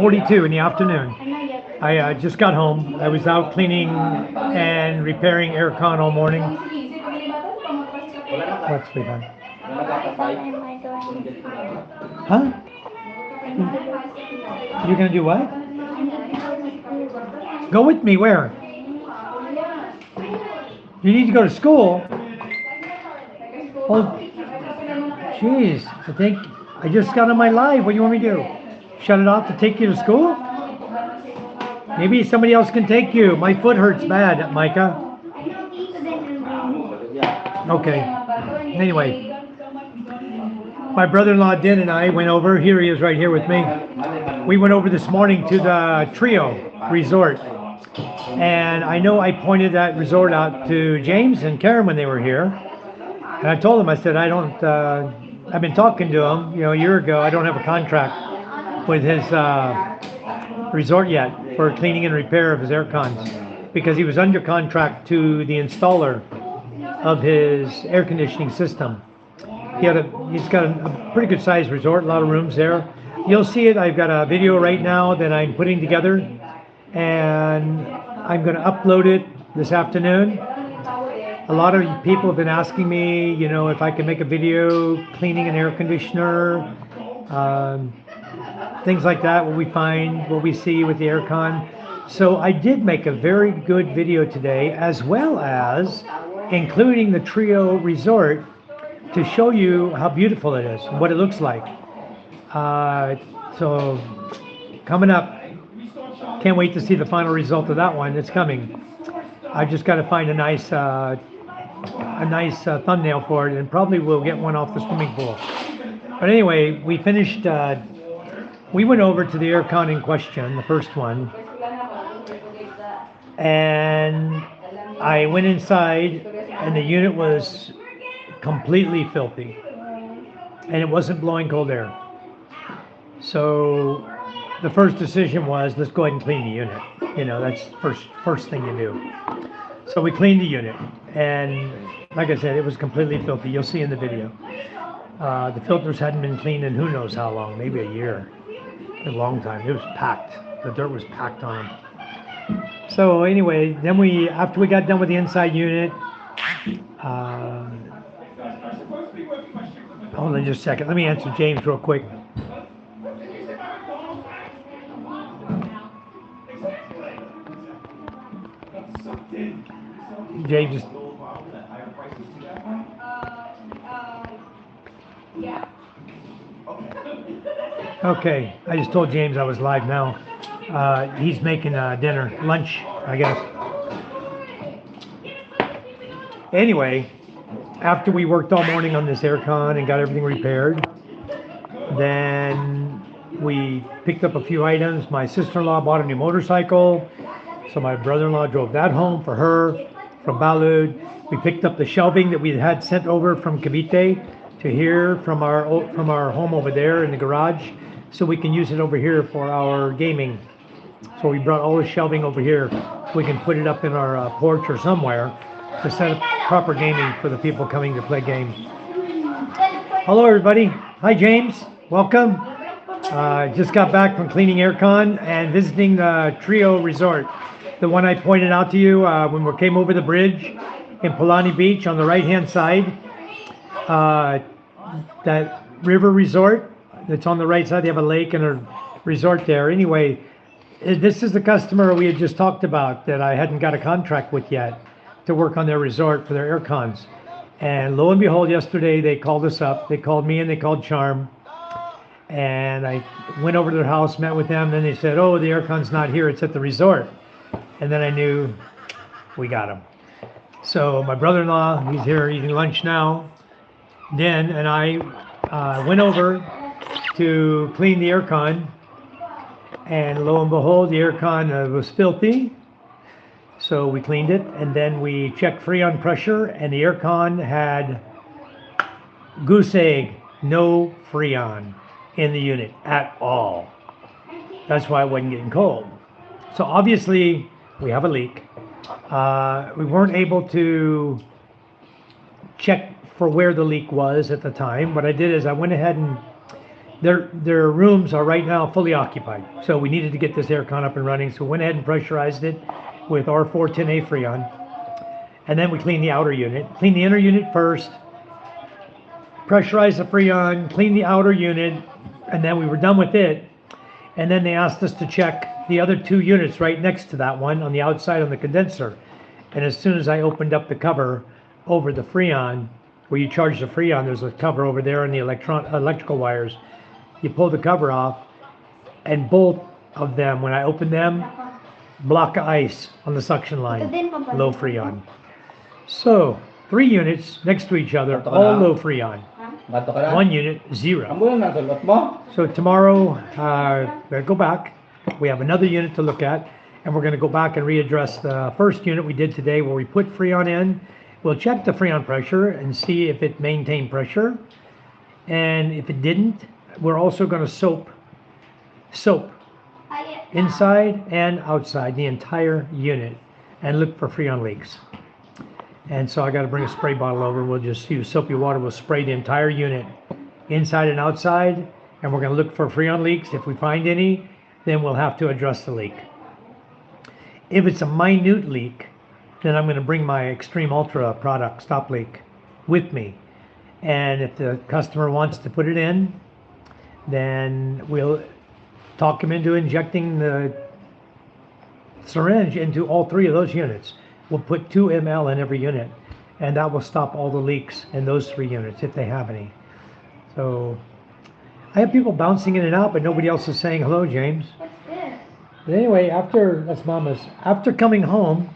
42 in the afternoon. I just got home. I was out cleaning and repairing aircon all morning. What's sweetheart? Huh? You're gonna do what? Go with me, where? You need to go to school? Oh, jeez, I think I just got on my live. What do you want me to do? Shut it off to take you to school? Maybe somebody else can take you. My foot hurts bad, Micah. Okay. Anyway, my brother-in-law Dan and I went over. Here he is right here with me. We went over this morning to the Trio Resort. And I know I pointed that resort out to James and Karen when they were here. And I told them, I said, I've been talking to him, a year ago. I don't have a contract with his resort yet for cleaning and repair of his air cons, because he was under contract to the installer of his air conditioning system. He's got a pretty good sized resort, a lot of rooms there. You'll see it. I've got a video right now that I'm putting together, and I'm going to upload it this afternoon. A lot of people have been asking me, if I can make a video cleaning an air conditioner, things like that, what we find, what we see with the aircon. So I did make a very good video today, as well as including the Trio Resort, to show you how beautiful it is and what it looks like. So coming up, can't wait to see the final result of that one. It's coming. I just got to find a nice thumbnail for it, and probably we'll get one off the swimming pool. But anyway, we finished. We went over to the aircon in question, the first one, and I went inside, and the unit was completely filthy, and it wasn't blowing cold air. So the first decision was, let's go ahead and clean the unit. That's first thing you do. So we cleaned the unit, and like I said, it was completely filthy. You'll see in the video. The filters hadn't been cleaned in who knows how long, maybe a year, a long time. It was packed. The dirt was packed on them. So anyway, then after we got done with the inside unit, hold on just a second. Let me answer James real quick. James. Okay, I just told James I was live now. He's making dinner, lunch, I guess. Anyway, after we worked all morning on this aircon and got everything repaired, then we picked up a few items. My sister-in-law bought a new motorcycle, so my brother-in-law drove that home for her from Balud. We picked up the shelving that we had sent over from Cavite to here from our home over there in the garage, so we can use it over here for our gaming. So we brought all the shelving over here so we can put it up in our porch or somewhere to set up proper gaming for the people coming to play games. Hello everybody. Hi James. Welcome. Just got back from cleaning aircon and visiting the Trio Resort. The one I pointed out to you when we came over the bridge in Palani Beach on the right hand side. That river resort that's on the right side. They have a lake and a resort there. Anyway, this is the customer we had just talked about that I hadn't got a contract with yet to work on their resort for their air cons. And lo and behold, yesterday they called us up. They called me and they called Charm. And I went over to their house, met with them. Then they said, oh, the air con's not here. It's at the resort. And then I knew we got him. So my brother-in-law, he's here eating lunch now. Dan and I went over to clean the aircon, and lo and behold, the aircon was filthy. So we cleaned it, and then we checked freon pressure, and the aircon had goose egg, no freon in the unit at all. That's why it wasn't getting cold. So obviously we have a leak. We weren't able to check for where the leak was at the time. What I did is I went ahead and their rooms are right now fully occupied. So we needed to get this aircon up and running. So we went ahead and pressurized it with R410A Freon. And then we cleaned the outer unit. Clean the inner unit first, pressurize the Freon, clean the outer unit, and then we were done with it. And then they asked us to check the other two units right next to that one on the outside on the condenser. And as soon as I opened up the cover over the Freon, where you charge the Freon, there's a cover over there in the electrical wires. You pull the cover off, and both of them, when I opened them, block of ice on the suction line, low Freon. So, 3 units next to each other, all low Freon. 1 unit, 0. So tomorrow, we'll go back. We have another unit to look at, and we're going to go back and readdress the first unit we did today where we put Freon in. We'll check the Freon pressure and see if it maintained pressure. And if it didn't, we're also going to soap inside and outside the entire unit and look for Freon leaks. And so I got to bring a spray bottle over. We'll just use soapy water. We'll spray the entire unit inside and outside, and we're going to look for Freon leaks. If we find any, then we'll have to address the leak. If it's a minute leak, then I'm going to bring my Extreme Ultra product, Stop Leak, with me. And if the customer wants to put it in, then we'll talk him into injecting the syringe into all 3 of those units. We'll put 2 ml in every unit, and that will stop all the leaks in those 3 units if they have any. So I have people bouncing in and out, but nobody else is saying hello, James. What's this? But anyway, that's Mama's. After coming home,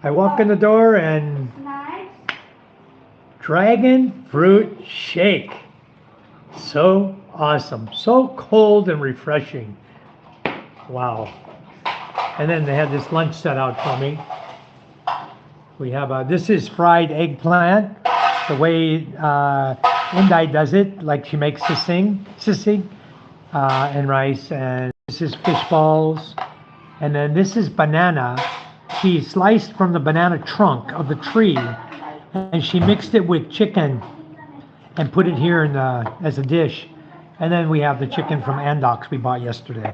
I walk in the door and Nice. Dragon Fruit Shake. So awesome. So cold and refreshing. Wow. And then they had this lunch set out for me. We have this is fried eggplant, the way Indai does it, like she makes sisig, and rice. And this is fish balls. And then this is banana. She sliced from the banana trunk of the tree, and she mixed it with chicken and put it here as a dish. And then we have the chicken from Andox we bought yesterday.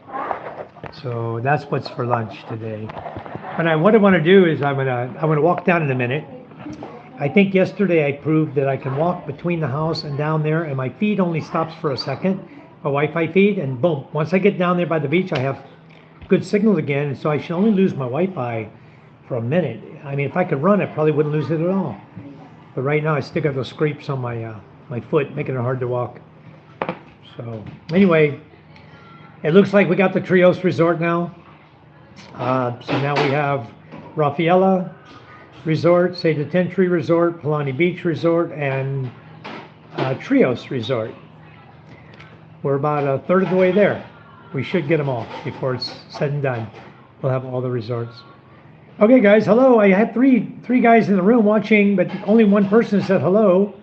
So that's what's for lunch today. But what I want to do is I'm gonna walk down in a minute. I think yesterday I proved that I can walk between the house and down there, and my feed only stops for a second, a Wi-Fi feed, and boom. Once I get down there by the beach, I have good signals again, and so I should only lose my Wi-Fi for a minute. I mean, if I could run, I probably wouldn't lose it at all. But right now, I still got those scrapes on my foot, making it hard to walk. So anyway, it looks like we got the Trios Resort now. So now we have Rafaela Resort, Seda Tentry Resort, Palani Beach Resort, and Trios Resort. We're about a third of the way there. We should get them all before it's said and done. We'll have all the resorts. Okay, guys, hello. I had three guys in the room watching, but only one person said hello.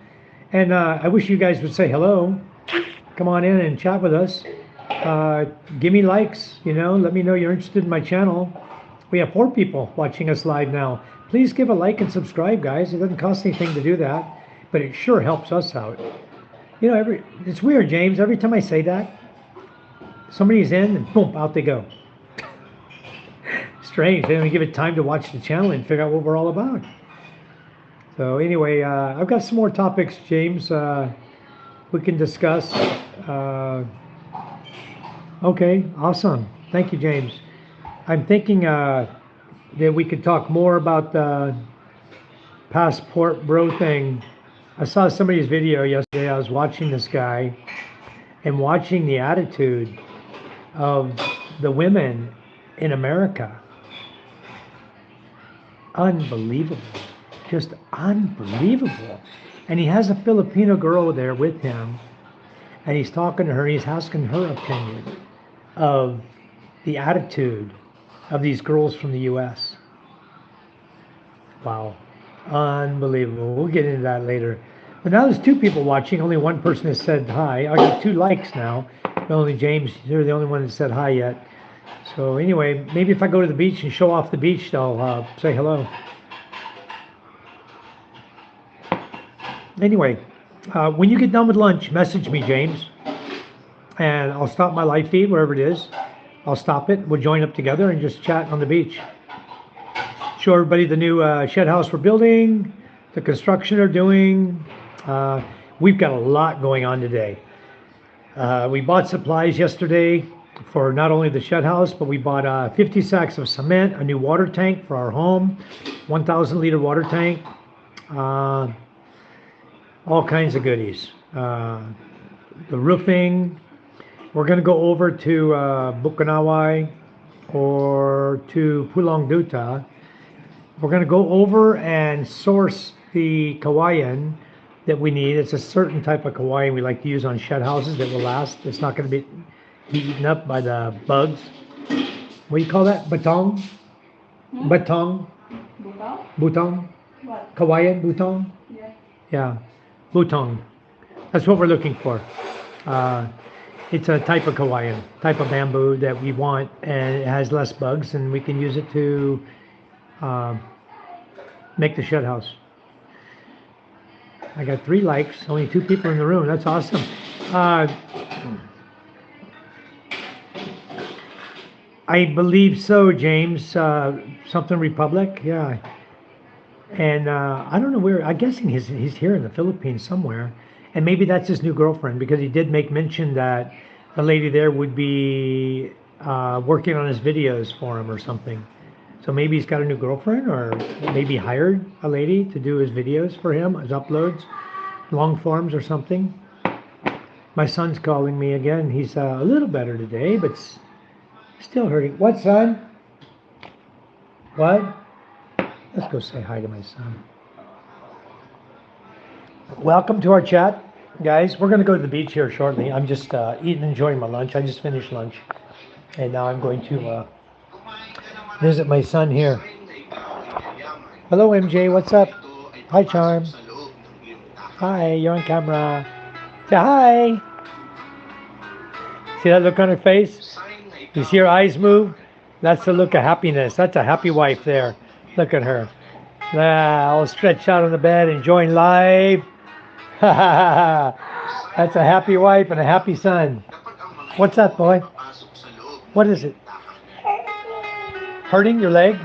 And I wish you guys would say hello. Come on in and chat with us. Give me likes, let me know you're interested in my channel. We have 4 people watching us live now. Please give a like and subscribe, guys. It doesn't cost anything to do that, but it sure helps us out. It's weird, James. Every time I say that, somebody's in and boom, out they go. Strange. They don't give it time to watch the channel and figure out what we're all about. So anyway, I've got some more topics, James, we can discuss. Okay, awesome. Thank you, James. I'm thinking that we could talk more about the passport bro thing. I saw somebody's video yesterday. I was watching this guy and watching the attitude of the women in America. Unbelievable. Just unbelievable. And he has a Filipino girl there with him, and he's talking to her, he's asking her opinion of the attitude of these girls from the U.S. Wow. Unbelievable. We'll get into that later. But now there's 2 people watching. Only one person has said hi. I got 2 likes now. But only James, you're the only one that said hi yet. So anyway, maybe if I go to the beach and show off the beach, they'll say hello. Anyway, when you get done with lunch, message me, James. and I'll stop my live feed wherever it is. I'll stop it. We'll join up together and just chat on the beach. Show everybody the new shed house we're building, the construction they're doing. We've got a lot going on today. We bought supplies yesterday for not only the shed house, but we bought 50 sacks of cement, a new water tank for our home, 1,000 liter water tank, all kinds of goodies. The roofing. We're going to go over to Bukanawai or to Pulang Duta. We're going to go over and source the kawayan that we need. It's a certain type of kawayan we like to use on shed houses that will last. It's not going to be eaten up by the bugs. What do you call that? Batong? Batong? Butong? What? Kawayan? Butong? Yeah. Yeah. Butong. That's what we're looking for. It's a type of kawayan, type of bamboo that we want, and it has less bugs, and we can use it to make the shed house. I got 3 likes, only 2 people in the room. That's awesome. I believe so, James. Something Republic, yeah. And I don't know where. I'm guessing he's here in the Philippines somewhere, and maybe that's his new girlfriend, because he did make mention that the lady there would be working on his videos for him or something. So maybe he's got a new girlfriend, or maybe hired a lady to do his videos for him, his uploads, long forms or something. My son's calling me again. He's a little better today, but still hurting. What, son? What? Let's go say hi to my son. Welcome to our chat, guys. We're going to go to the beach here shortly. I'm just eating, enjoying my lunch. I just finished lunch, and now I'm going to visit my son here. Hello, MJ. What's up? Hi, Charm. Hi, you're on camera. Say hi. See that look on her face? You see her eyes move? That's the look of happiness. That's a happy wife there. Look at her. All stretched out on the bed, enjoying life. That's a happy wife and a happy son. What's that, boy? What is it? Hurting your leg?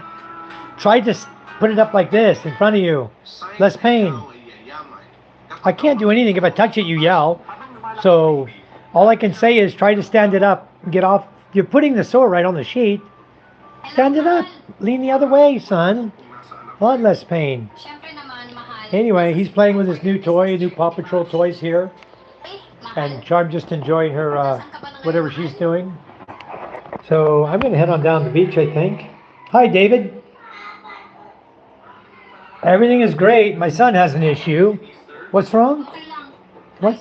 Try to put it up like this in front of you. Less pain. I can't do anything. If I touch it, you yell. So all I can say is try to stand it up. Get off. You're putting the sore right on the sheet. Stand it up. Lean the other way, son. A lot less pain. Anyway, he's playing with his new toy, new Paw Patrol toys here. And Charm just enjoying her, whatever she's doing. So I'm going to head on down the beach, I think. Hi, David. Everything is great. My son has an issue. What's wrong? What?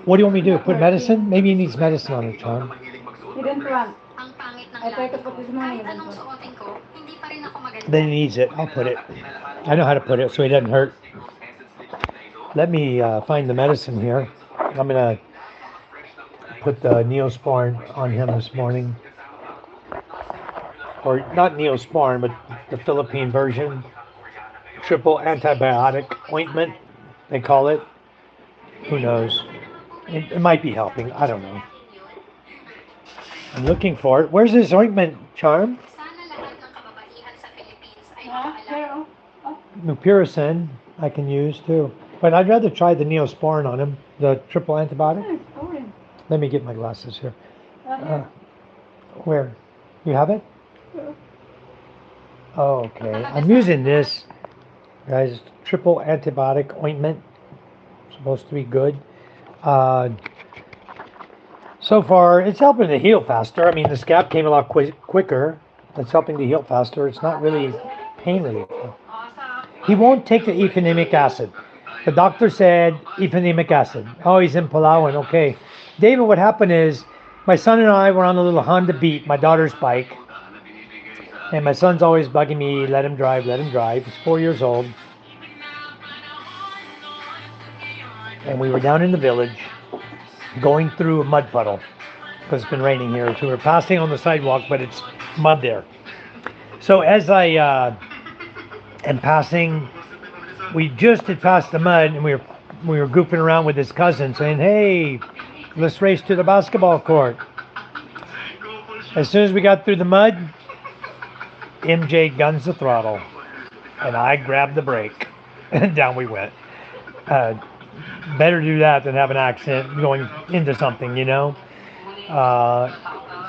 What do you want me to do? Put medicine? Maybe he needs medicine on it, Charm. He didn't want. I tried to put this morning. Then he needs it. I'll put it. I know how to put it so he doesn't hurt. Let me find the medicine here. I'm going to put the Neosporin on him this morning. Or not Neosporin, but the Philippine version. Triple antibiotic ointment, they call it. Who knows? It might be helping. I don't know. I'm looking for it. Where's this ointment, Charm? Mupirocin I can use too. But I'd rather try the Neosporin on him, the triple antibiotic. Let me get my glasses here. Where? You have it? Oh, okay. I'm using this, guys. Triple antibiotic ointment. Supposed to be good. So far, it's helping to heal faster. I mean, the scab came a lot quicker. It's helping to heal faster. It's not really pain relief. He won't take the ephenemic acid. The doctor said ephenemic acid. Oh, he's in Palawan. Okay. David, what happened is my son and I were on a little Honda Beat, my daughter's bike. And my son's always bugging me, let him drive, let him drive. He's 4 years old. And we were down in the village going through a mud puddle because it's been raining here. So we're passing on the sidewalk, but it's mud there. So as I am passing, we just had passed the mud and we were we were goofing around with his cousin, saying, "Hey, let's race to the basketball court." As soon as we got through the mud, MJ guns the throttle, and I grabbed the brake, and down we went. Uh, Better do that than have an accident going into something, you know.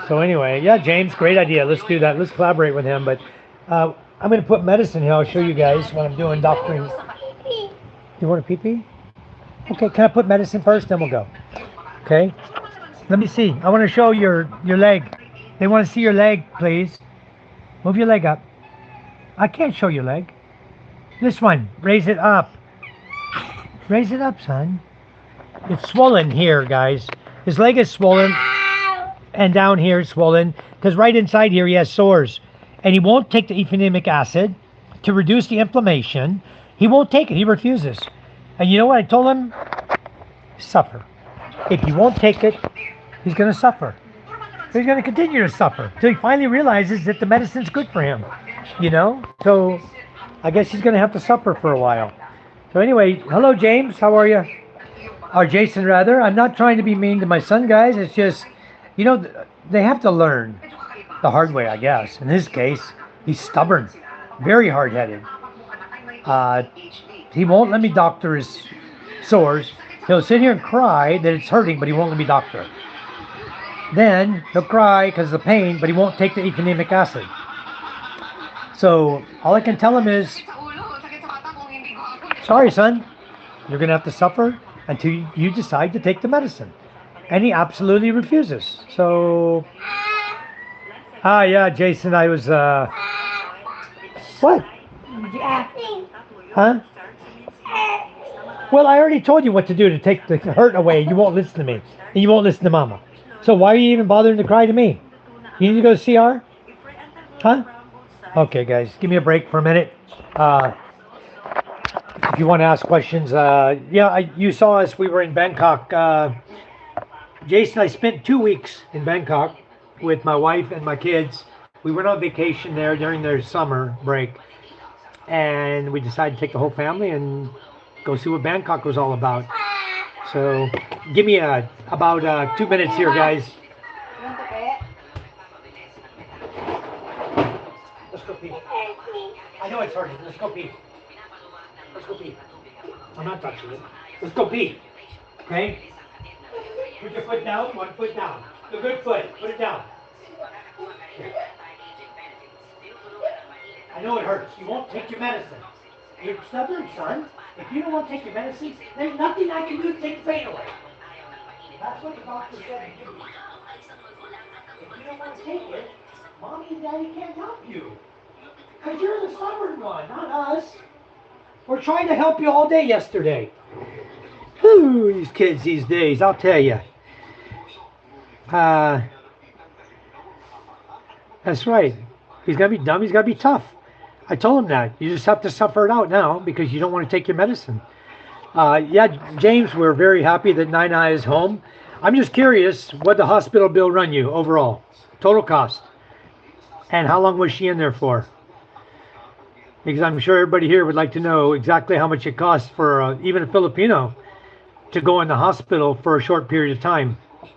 So anyway, yeah, James, great idea. Let's do that. Let's collaborate with him. But I'm going to put medicine here. I'll show you guys what I'm doing doctoring. You want a pee-pee? Okay, can I put medicine first? Then we'll go. Okay. Let me see. I want to show your leg. They want to see your leg, please. Move your leg up. I can't show your leg. This one. Raise it up. Raise it up, son. It's swollen here, guys. His leg is swollen. And down here it's swollen. Because right inside here he has sores. And he won't take the epinemic acid to reduce the inflammation. He won't take it. He refuses. And you know what I told him? Suffer. If he won't take it, he's going to suffer. He's going to continue to suffer until he finally realizes that the medicine's good for him. You know? So I guess he's going to have to suffer for a while. So anyway, hello James. How are you? Or Jason, rather. I'm not trying to be mean to my son, guys. It's just, you know, they have to learn the hard way, I guess. In his case, he's stubborn, very hard-headed. He won't let me doctor his sores. He'll sit here and cry that it's hurting, but he won't let me doctor it. Then he'll cry because of the pain, but he won't take the epinemic acid. So all I can tell him is, sorry, son, you're going to have to suffer until you decide to take the medicine. And he absolutely refuses. So, yeah, Jason, I was, what? Huh? Well, I already told you what to do to take the hurt away. You won't listen to me. And you won't listen to Mama. So why are you even bothering to cry to me? You need to go to CR? Huh? Okay, guys, give me a break for a minute. If you want to ask questions, you saw us. We were in Bangkok. Jason, I spent 2 weeks in Bangkok with my wife and my kids. We went on vacation there during their summer break. And we decided to take the whole family and go see what Bangkok was all about. So give me about 2 minutes here, guys. Let's go pee. I know it's hurting. Let's go pee. Let's go pee. I'm not touching it. Let's go pee. Okay? Put your foot down. One foot down. The good foot. Put it down. I know it hurts. You won't take your medicine. You're stubborn, son. If you don't want to take your medicine, there's nothing I can do to take the pain away. That's what the doctor said to do. If you don't want to take it, Mommy and Daddy can't help you. Because you're the stubborn one, not us. We're trying to help you all day yesterday. Whew, these kids these days, I'll tell you. That's right. He's got to be dumb. He's got to be tough. I told him that. You just have to suffer it out now because you don't want to take your medicine. Yeah, James, we're very happy that Nina is home. I'm just curious, what the hospital bill run you overall? Total cost. And how long was she in there for? Because I'm sure everybody here would like to know exactly how much it costs for even a Filipino to go in the hospital for a short period of time. I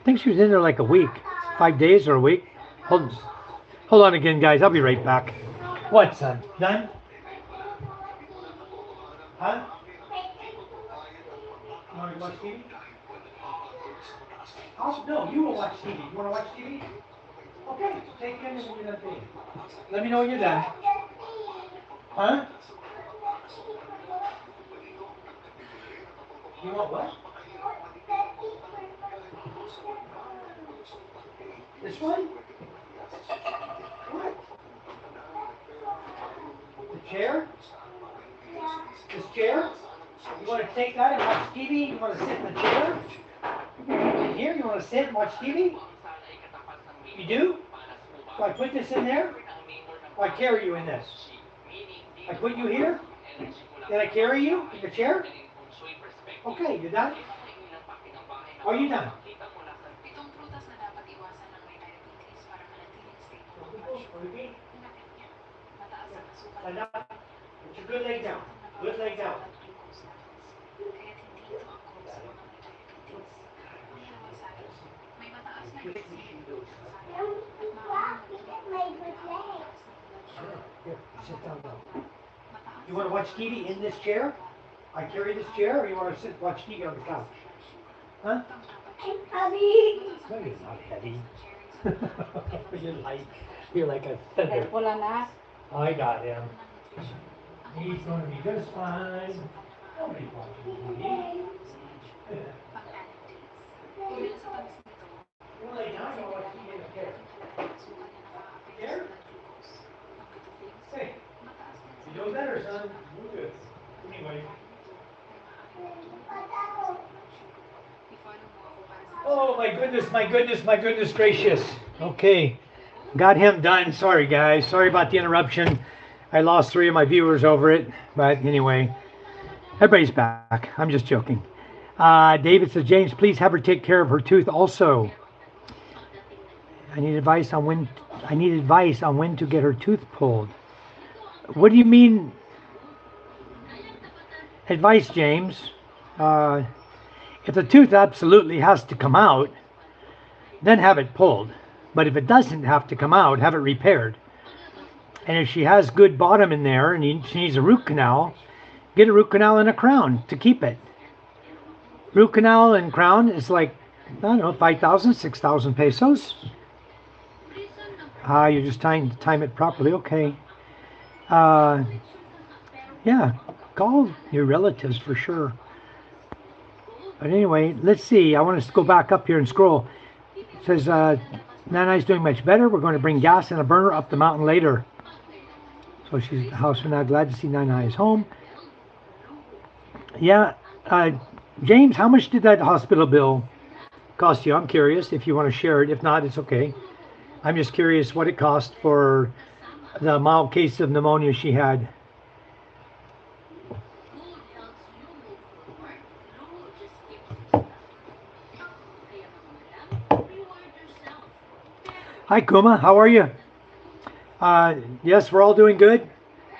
think she was in there like a week, 5 days or a week. Hold on again, guys. I'll be right back. What, son? Done? Huh? You want to watch TV? Oh, no, you will watch TV. You want to watch TV? Okay, take care when you're done TV. Let me know when you're done. Huh? You want what? This one? What? The chair? This chair? You want to take that and watch TV? You want to sit in the chair? In here? You want to sit and watch TV? You do? So I put this in there? Or I carry you in this? I put you here? Then I carry you in the chair? Okay, you done? Are you done? Stand up. Put your good leg down. Good leg down. Here, sit down now. You want to watch TV in this chair? I carry this chair, or you want to sit watch TV on the couch? Huh? Heavy. No, you're not heavy. You're like a feather. Wala na. I got him. He's gonna be just fine. Nobody's watching TV. You lay down, you watch TV in the chair. Chair? Hey, you doing better, son? You're good. Anyway. Oh my goodness, my goodness, my goodness gracious. Okay, got him done. Sorry guys, sorry about the interruption. I lost 3 of my viewers over it, but anyway, everybody's back. I'm just joking. David says, James, please have her take care of her tooth also. I need advice on when to get her tooth pulled. What do you mean advice, James? If the tooth absolutely has to come out, then have it pulled. But if it doesn't have to come out, have it repaired. And if she has good bottom in there and she needs a root canal, get a root canal and a crown to keep it. Root canal and crown is like, I don't know, 5,000, 6,000 pesos. You're just trying to time it properly. Okay. Yeah, call your relatives for sure. But anyway, let's see. I want us to go back up here and scroll. It says, Nana's doing much better. We're going to bring gas and a burner up the mountain later. So she's at the house for now. Glad to see Nana is home. Yeah, James, how much did that hospital bill cost you? I'm curious if you want to share it. If not, it's okay. I'm just curious what it cost for the mild case of pneumonia she had. Hi, Kuma. How are you? Yes, we're all doing good.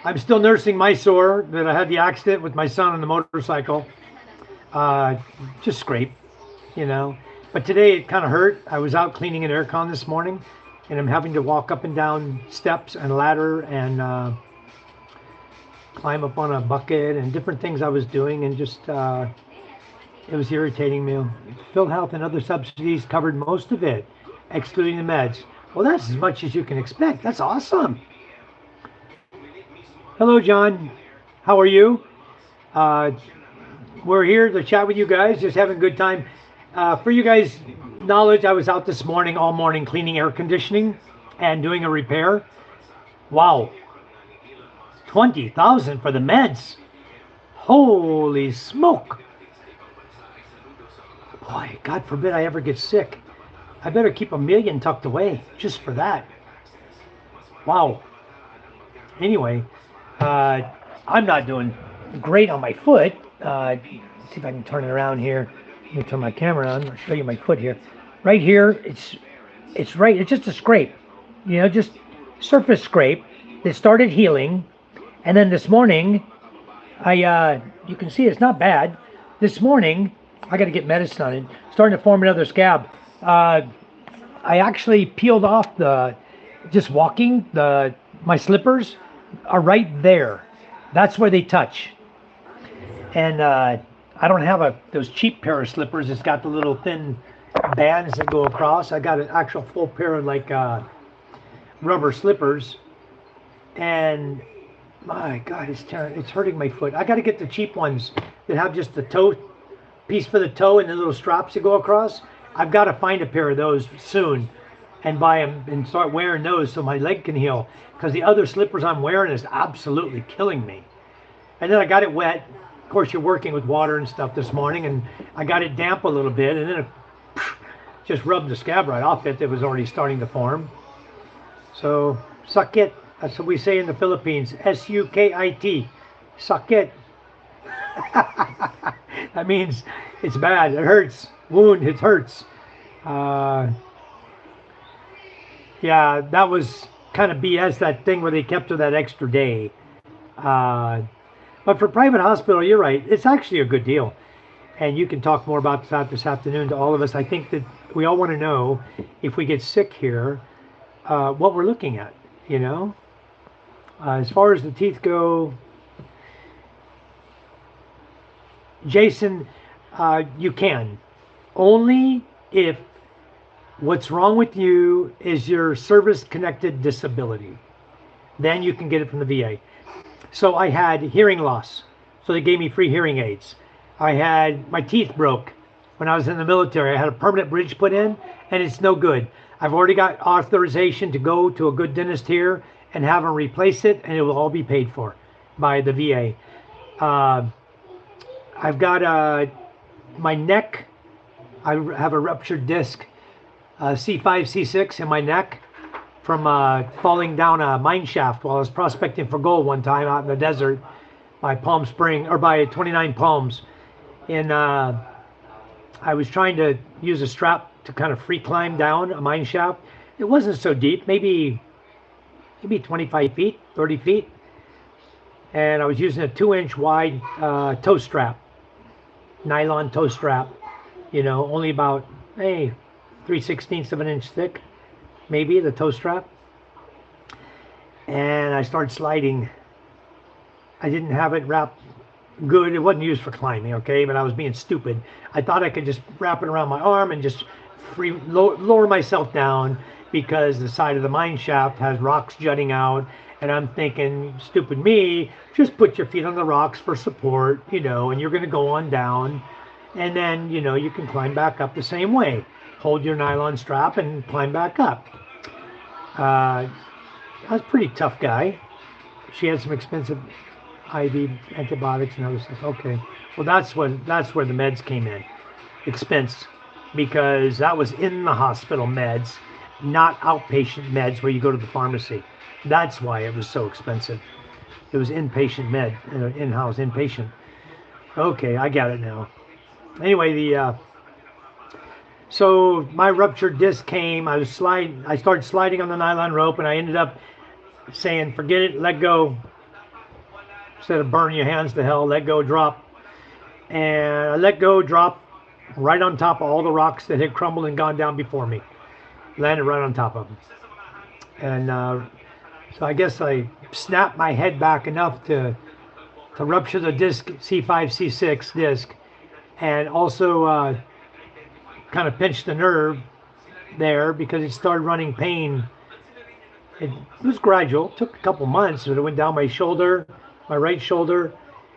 I'm still nursing my sore that I had the accident with my son on the motorcycle. Just scrape, you know. But today it kind of hurt. I was out cleaning an aircon this morning, and I'm having to walk up and down steps and ladder and climb up on a bucket and different things I was doing, and just it was irritating me. PhilHealth and other subsidies covered most of it, excluding the meds. Well, that's as much as you can expect. That's awesome. Hello, John. How are you? We're here to chat with you guys, just having a good time. For you guys' knowledge, I was out this morning, all morning, cleaning air conditioning and doing a repair. Wow. 20,000 for the meds. Holy smoke. Boy, God forbid I ever get sick. I better keep $1 million tucked away just for that. Wow. Anyway, I'm not doing great on my foot. See if I can turn it around here. Let me turn my camera on. I'll show you my foot here. Right here, it's just a scrape. You know, just surface scrape. It started healing, and then this morning, you can see it's not bad. This morning, I got to get medicine on it. Starting to form another scab. I actually peeled off just walking, my slippers are right there. That's where they touch. And I don't have those cheap pair of slippers. It's got the little thin bands that go across. I got an actual full pair of like rubber slippers. And my God, it's hurting my foot. I got to get the cheap ones that have just the toe piece for the toe and the little straps that go across. I've got to find a pair of those soon and buy them and start wearing those so my leg can heal, because the other slippers I'm wearing is absolutely killing me. And then I got it wet. Of course, you're working with water and stuff this morning, and I got it damp a little bit, and then it just rubbed the scab right off it that was already starting to form. So, suck it. That's what we say in the Philippines. S-U-K-I-T. Suck it. That means it's bad. It hurts. Wound, it hurts. Yeah, that was kind of BS, that thing where they kept her that extra day. But for private hospital, you're right. It's actually a good deal. And you can talk more about that this afternoon to all of us. I think that we all want to know if we get sick here, what we're looking at, you know. As far as the teeth go, Jason, you can. Only if what's wrong with you is your service-connected disability. Then you can get it from the VA. So I had hearing loss, so they gave me free hearing aids. I had my teeth broke when I was in the military. I had a permanent bridge put in, and it's no good. I've already got authorization to go to a good dentist here and have them replace it, and it will all be paid for by the VA. I've got my neck. I have a ruptured disc, C5, C6 in my neck from falling down a mine shaft while I was prospecting for gold one time out in the desert by Palm Spring, or by 29 Palms. And I was trying to use a strap to kind of free climb down a mine shaft. It wasn't so deep, maybe 25 feet, 30 feet. And I was using a 2-inch wide toe strap, nylon toe strap, you know, only about, 3/16 of an inch thick, maybe, the toe strap. And I started sliding. I didn't have it wrapped good. It wasn't used for climbing, okay, but I was being stupid. I thought I could just wrap it around my arm and just lower myself down, because the side of the mine shaft has rocks jutting out. And I'm thinking, stupid me, just put your feet on the rocks for support, you know, and you're going to go on down. And then, you know, you can climb back up the same way. Hold your nylon strap and climb back up. I was a pretty tough guy. She had some expensive IV antibiotics and other stuff. Okay. Well, that's where the meds came in. Expense. Because that was in the hospital meds, not outpatient meds where you go to the pharmacy. That's why it was so expensive. It was inpatient med, in-house inpatient. Okay, I got it now. Anyway, so my ruptured disc came. I started sliding on the nylon rope, and I ended up saying, forget it, let go. Instead of burn your hands to hell, let go, drop. And I let go, drop right on top of all the rocks that had crumbled and gone down before me. Landed right on top of them. And so I guess I snapped my head back enough to rupture the disc, C5, C6 disc, and also kind of pinched the nerve there because it started running pain. It was gradual, took a couple months, but it went down my shoulder, my right shoulder,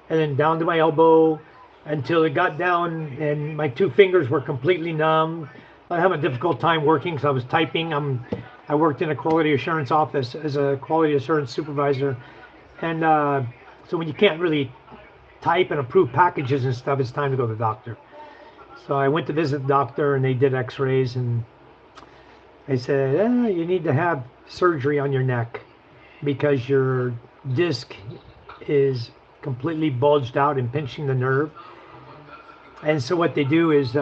and then down to my elbow until it got down and my 2 fingers were completely numb. I have a difficult time working because I was typing. I worked in a quality assurance office as a quality assurance supervisor. And so when you can't really type and approve packages and stuff, it's time to go to the doctor. So I went to visit the doctor, and they did x-rays, and they said, you need to have surgery on your neck because your disc is completely bulged out and pinching the nerve. And so what they do is,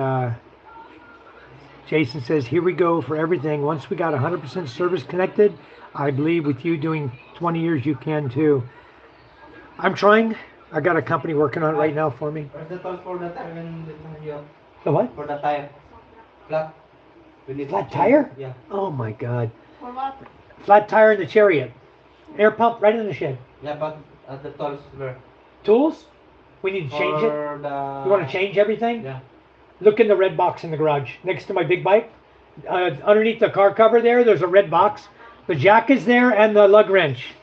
Jason says, here we go for everything. Once we got 100% service connected, I believe with you doing 20 years, you can too. I'm trying. I got a company working on it right now for me. The what? For the tire. Flat. Flat tire? Yeah. Oh my God. For what? Flat tire in the Chariot. Air pump right in the shed. Yeah, but at the tools were. Tools? We need to change it. You want to change everything? Yeah. Look in the red box in the garage next to my big bike. Underneath the car cover there's a red box. The jack is there and the lug wrench.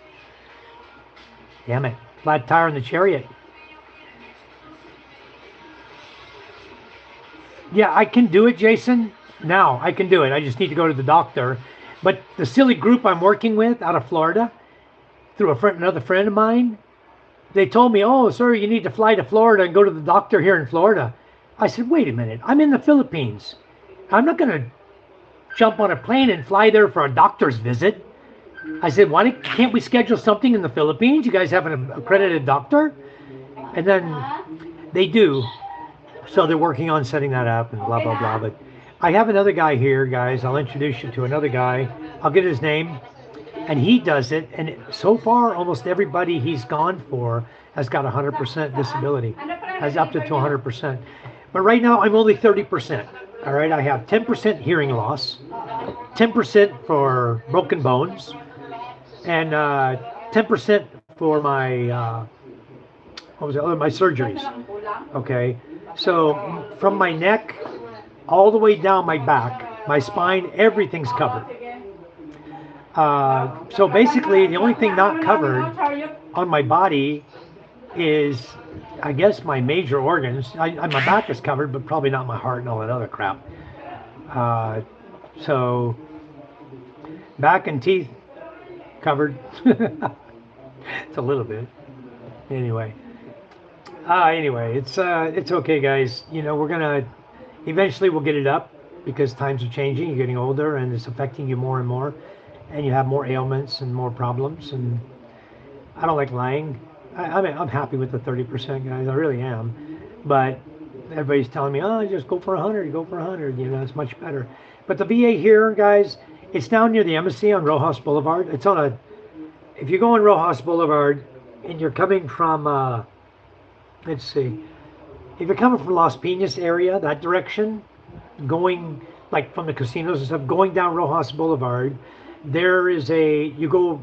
Damn it. Flat tire in the Chariot. Yeah, I can do it, Jason. Now, I can do it. I just need to go to the doctor. But the silly group I'm working with out of Florida, through another friend of mine, they told me, oh, sir, you need to fly to Florida and go to the doctor here in Florida. I said, wait a minute. I'm in the Philippines. I'm not going to jump on a plane and fly there for a doctor's visit. I said, can't we schedule something in the Philippines? You guys have an accredited doctor? And then they do. So they're working on setting that up and blah, blah, blah. But I have another guy here, guys. I'll introduce you to another guy. I'll get his name. And he does it. And so far, almost everybody he's gone for has got 100% disability. Has up to 100%. But right now, I'm only 30%. All right, I have 10% hearing loss. 10% for broken bones, and 10% for my what was it? Oh, my surgeries. Okay, so from my neck all the way down my back, my spine, everything's covered. So basically, the only thing not covered on my body is, I guess, my major organs. My back is covered, but probably not my heart and all that other crap. So back and teeth covered. It's a little bit. Anyway. Anyway, it's okay, guys. You know, we're gonna eventually we'll get it up because times are changing. You're getting older, and it's affecting you more and more, and you have more ailments and more problems. And I don't like lying. I'm happy with the 30%, guys. I really am. But everybody's telling me, oh, just go for 100. Go for 100. You know, it's much better. But the VA here, guys, it's down near the embassy on Rojas Boulevard. It's on a. If you go on Rojas Boulevard and you're coming from, let's see, if you're coming from Las Piñas area, that direction, going like from the casinos and stuff, going down Rojas Boulevard, there is you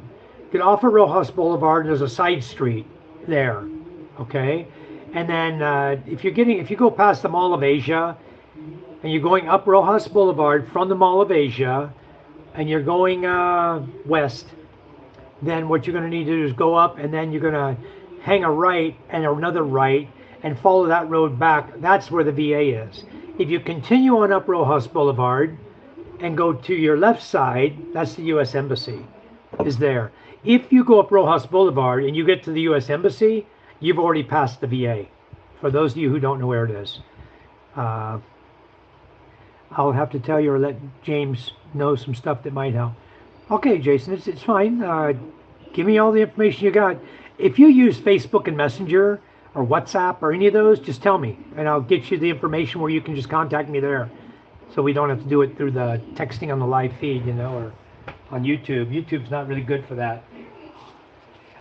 get off of Rojas Boulevard, and there's a side street there, okay? And then if you go past the Mall of Asia, and you're going up Rojas Boulevard from the Mall of Asia, and you're going west, then what you're going to need to do is go up, and then you're going to hang a right and another right, and follow that road back. That's where the VA is. If you continue on up Rojas Boulevard and go to your left side, that's the U.S. Embassy is there. If you go up Rojas Boulevard and you get to the U.S. Embassy, you've already passed the VA. For those of you who don't know where it is. I'll have to tell you or let James know some stuff that might help. Okay, Jason, it's fine. Give me all the information you got. If you use Facebook and Messenger or WhatsApp or any of those, just tell me, and I'll get you the information where you can just contact me there, so we don't have to do it through the texting on the live feed, you know, or on YouTube. YouTube's not really good for that.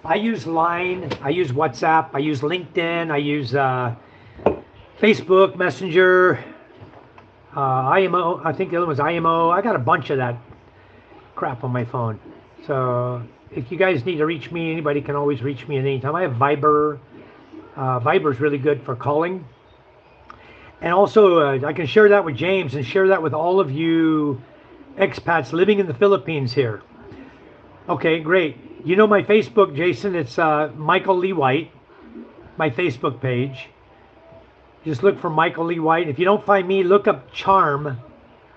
I use Line, I use WhatsApp, I use LinkedIn, I use Facebook, Messenger, IMO, I think the other one's IMO. I got a bunch of that crap on my phone. So if you guys need to reach me, anybody can always reach me at any time. I have Viber. Viber is really good for calling. And also, I can share that with James and share that with all of you expats living in the Philippines here. Okay, great. You know my Facebook, Jason. It's Michael Lee White, my Facebook page. Just look for Michael Lee White. If you don't find me, look up Charm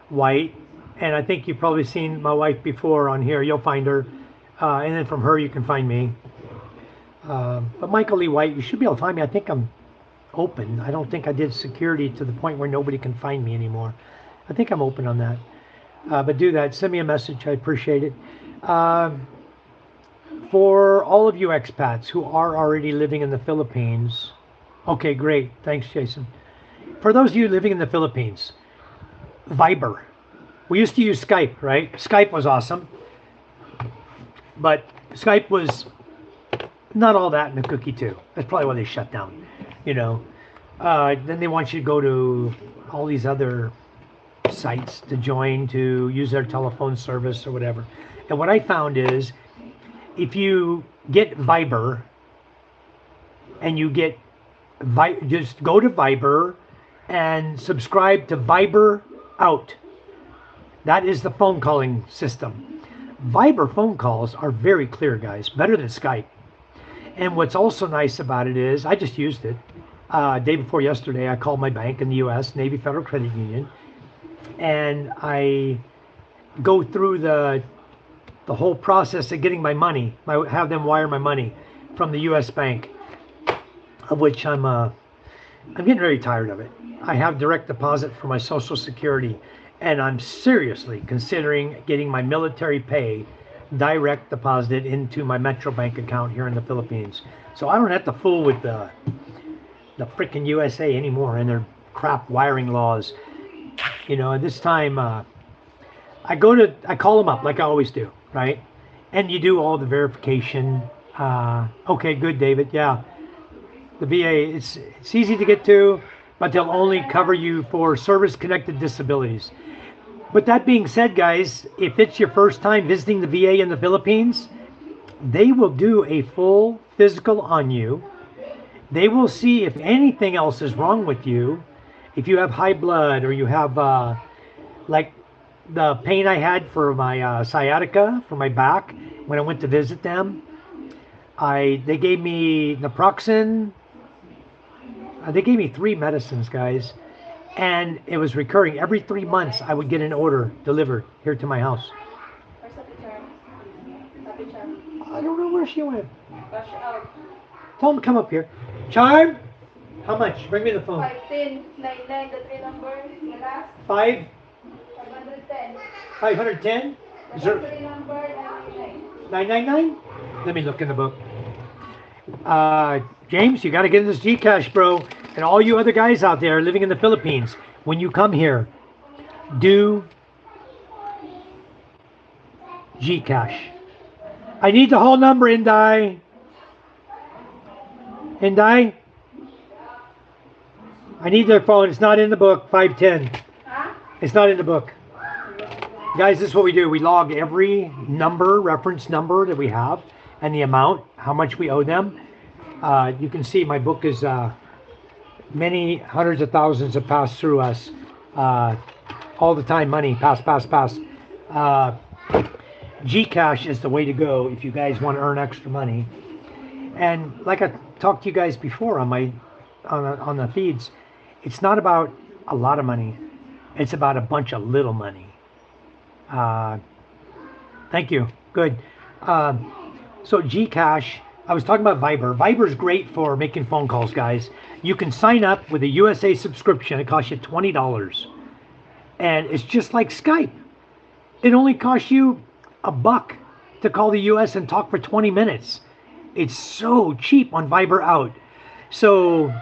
White. And I think you've probably seen my wife before on here. You'll find her. And then from her, you can find me. But Michael Lee White, you should be able to find me. I think I'm open. I don't think I did security to the point where nobody can find me anymore. I think I'm open on that. But do that. Send me a message. I appreciate it. For all of you expats who are already living in the Philippines, okay, great. Thanks, Jason. For those of you living in the Philippines, Viber. We used to use Skype, right? Skype was awesome. But Skype was not all that in the cookie too. That's probably why they shut down, you know. Then they want you to go to all these other sites to join to use their telephone service or whatever. And what I found is if you get Viber and you get just go to Viber and subscribe to Viber Out. That is the phone calling system. Viber phone calls are very clear, guys, better than Skype. And what's also nice about it is, I just used it. Day before yesterday, I called my bank in the U.S., Navy Federal Credit Union, and I go through the whole process of getting my money. I have them wire my money from the U.S. bank, of which I'm getting very tired of it. I have direct deposit for my Social Security, and I'm seriously considering getting my military pay direct deposited into my Metro Bank account here in the Philippines. So I don't have to fool with the freaking USA anymore and their crap wiring laws. You know, at this time, I call them up like I always do, right? And you do all the verification. Okay, good, David. Yeah, the VA, it's easy to get to, but they'll only cover you for service-connected disabilities. But that being said, guys, if it's your first time visiting the VA in the Philippines, they will do a full physical on you. They will see if anything else is wrong with you. If you have high blood or you have like the pain I had for my sciatica, for my back, when I went to visit them, they gave me naproxen. They gave me 3 medicines, guys, and it was recurring. Every 3 months, I would get an order delivered here to my house. I don't know where she went. Tell him to come up here. Charm, how much? Bring me the phone. 510, 99, the 3 number, the last, 510. 510? The Is there 3 number, 99. 999? Let me look in the book. James, you got to get in this Gcash, bro. And all you other guys out there living in the Philippines, when you come here, do Gcash. I need the whole number, Inday. Inday? I need their phone. It's not in the book. 510. Huh? It's not in the book. Guys, this is what we do. We log every number, reference number that we have, and the amount, how much we owe them. You can see my book is many hundreds of thousands have passed through us all the time. Money, pass. Gcash is the way to go if you guys want to earn extra money. And like I talked to you guys before on my on the feeds, it's not about a lot of money. It's about a bunch of little money. Thank you. Good. So Gcash, I was talking about Viber. Viber is great for making phone calls, guys. You can sign up with a USA subscription. It costs you $20. And it's just like Skype. It only costs you $1 to call the US and talk for 20 minutes. It's so cheap on Viber Out. So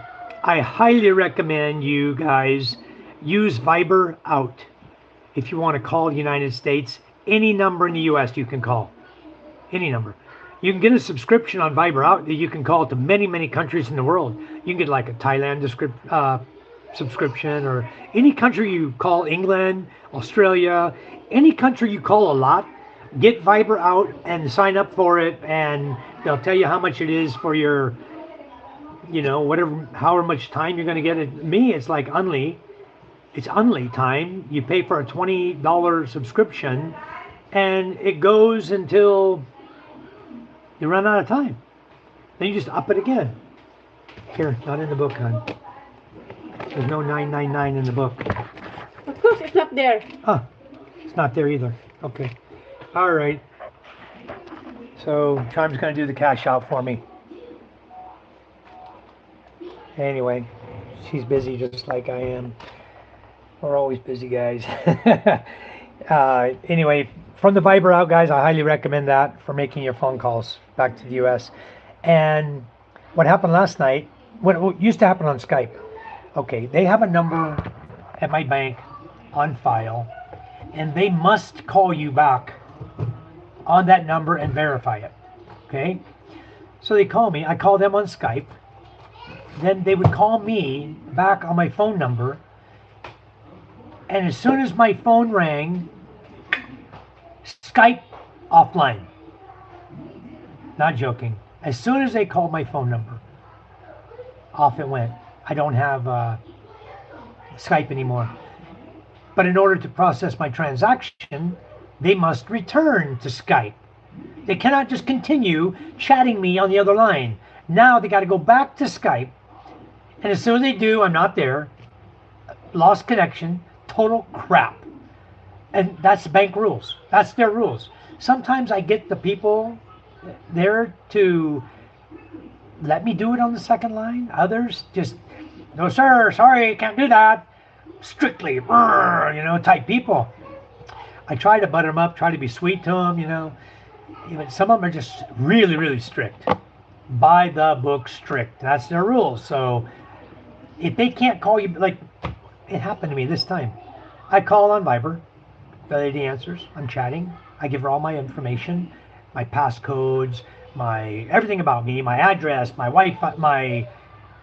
I highly recommend you guys use Viber Out. If you want to call the United States, any number in the US you can call. Any number. You can get a subscription on Viber Out that you can call to many, many countries in the world. You can get like a Thailand subscription, or any country you call, England, Australia, any country you call a lot, get Viber Out and sign up for it, and they'll tell you how much it is for your, you know, whatever, however much time you're going to get it. Me, it's like Unli. It's Unli time. You pay for a $20 subscription, and it goes until you run out of time. Then you just up it again. Here, not in the book, hon. There's no 999 in the book. Of course, it's not there. Ah, it's not there either. Okay. All right. So Charm's going to do the cash out for me. Anyway, she's busy just like I am. We're always busy, guys. Anyway, from the Viber Out, guys, I highly recommend that for making your phone calls back to the US. And what happened last night, what used to happen on Skype, okay, they have a number at my bank on file, and they must call you back on that number and verify it, okay? So they call me, I call them on Skype, then they would call me back on my phone number, and as soon as my phone rang, Skype offline. Not joking. As soon as they called my phone number, off it went. I don't have Skype anymore. But in order to process my transaction, they must return to Skype. They cannot just continue chatting me on the other line. Now they got to go back to Skype. And as soon as they do, I'm not there. Lost connection. Total crap. And that's the bank rules. That's their rules. Sometimes I get the people there to let me do it on the second line. Others just, no sir, sorry, can't do that. Strictly, type people. I try to butter them up, try to be sweet to them, Even some of them are just really, really strict. By the book strict. That's their rules. So if they can't call you, like it happened to me this time. I call on Viber. The lady answers. I'm chatting. I give her all my information, my passcodes, my everything about me, my address, my Wi-Fi, my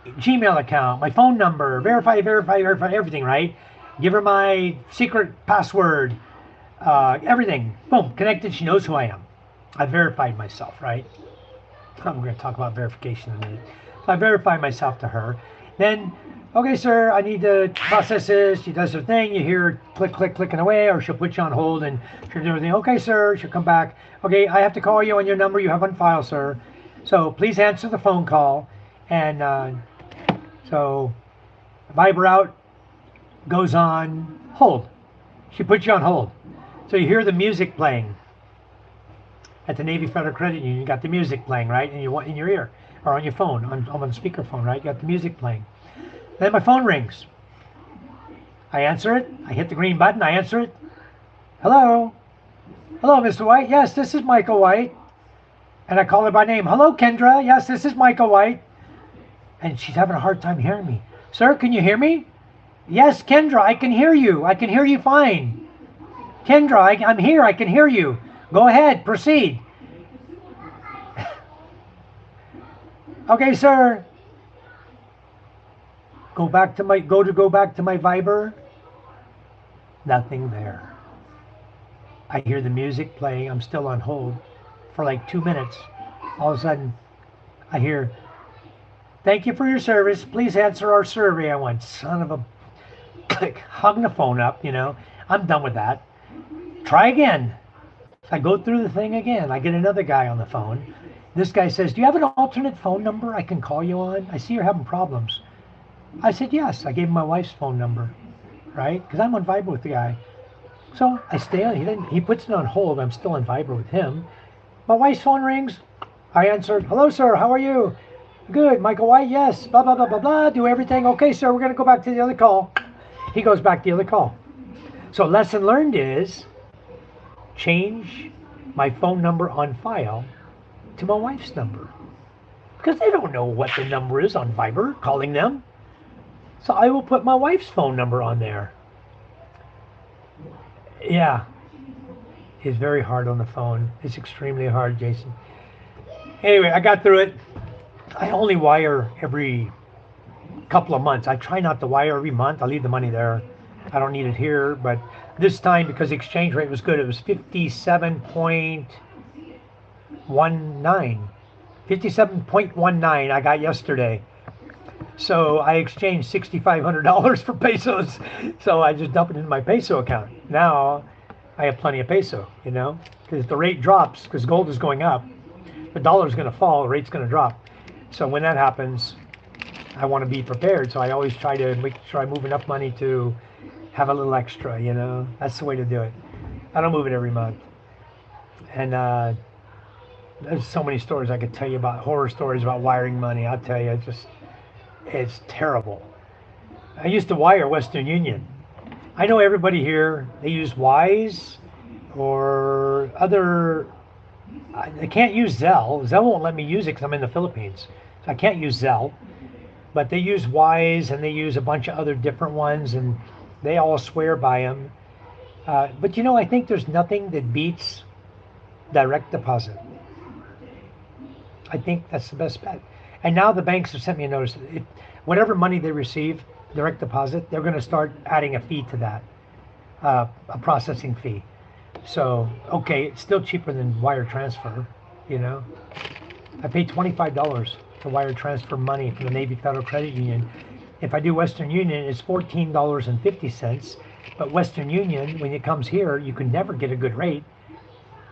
Gmail account, my phone number, verify everything, right? Give her my secret password. Everything. Boom, connected. She knows who I am. I verified myself, right? I'm going to talk about verification in a minute. So I verified myself to her. Then, okay, sir, I need to process this. She does her thing. You hear her click, click, clicking away, or she'll put you on hold and she'll do everything. Okay, sir, she'll come back. Okay, I have to call you on your number you have on file, sir. So please answer the phone call. And so Viber out, goes on hold. She puts you on hold. So you hear the music playing. At the Navy Federal Credit Union, you got the music playing, right? In your ear or on your phone, on the speakerphone, right? You got the music playing. Then my phone rings. I answer it. I hit the green button. I answer it. Hello? Hello, Mr. White? Yes, this is Michael White. And I call her by name. Hello, Kendra? Yes, this is Michael White. And she's having a hard time hearing me. Sir, can you hear me? Yes, Kendra, I can hear you. I can hear you fine. Kendra, I'm here. I can hear you. Go ahead, proceed. Okay, sir. Go back to my Viber. Nothing there. I hear the music playing. I'm still on hold for like 2 minutes. All of a sudden, I hear, "Thank you for your service. Please answer our survey." I went, son of a click, hung the phone up, I'm done with that. Try again. I go through the thing again. I get another guy on the phone. This guy says, "Do you have an alternate phone number I can call you on? I see you're having problems." I said, "Yes." I gave him my wife's phone number, right? Because I'm on Viber with the guy. So I stay on. He puts it on hold. I'm still on Viber with him. My wife's phone rings. I answered, "Hello, sir. How are you?" "Good. Michael White." "Yes." Blah, blah, blah, blah, blah. Do everything. "Okay, sir. We're going to go back to the other call." He goes back to the other call. So lesson learned is change my phone number on file to my wife's number, because they don't know what the number is on Viber calling them. So I will put my wife's phone number on there. Yeah, it's very hard on the phone. It's extremely hard, Jason. Anyway, I got through it. I only wire every couple of months. I try not to wire every month. I leave the money there. I don't need it here, but this time, because the exchange rate was good, it was 57.19. 57.19 I got yesterday. So I exchanged $6,500 for pesos. So I just dump it into my peso account. Now I have plenty of peso, because if the rate drops, because gold is going up, the dollar is going to fall, the rate's going to drop. So when that happens, I want to be prepared. So I always try to make sure I move enough money to have a little extra, That's the way to do it. I don't move it every month. And there's so many stories I could tell you about, horror stories about wiring money. I'll tell you, it's terrible. I used to wire Western Union. I know everybody here, they use Wise or other, I can't use Zelle. Zelle won't let me use it because I'm in the Philippines. So I can't use Zelle. But they use Wise and they use a bunch of other different ones, and they all swear by them. But I think there's nothing that beats direct deposit. I think that's the best bet. And now the banks have sent me a notice. Whatever money they receive, direct deposit, they're going to start adding a fee to that, a processing fee. So, okay, it's still cheaper than wire transfer, I pay $25 to wire transfer money from the Navy Federal Credit Union. If I do Western Union, it's $14.50. But Western Union, when it comes here, you can never get a good rate.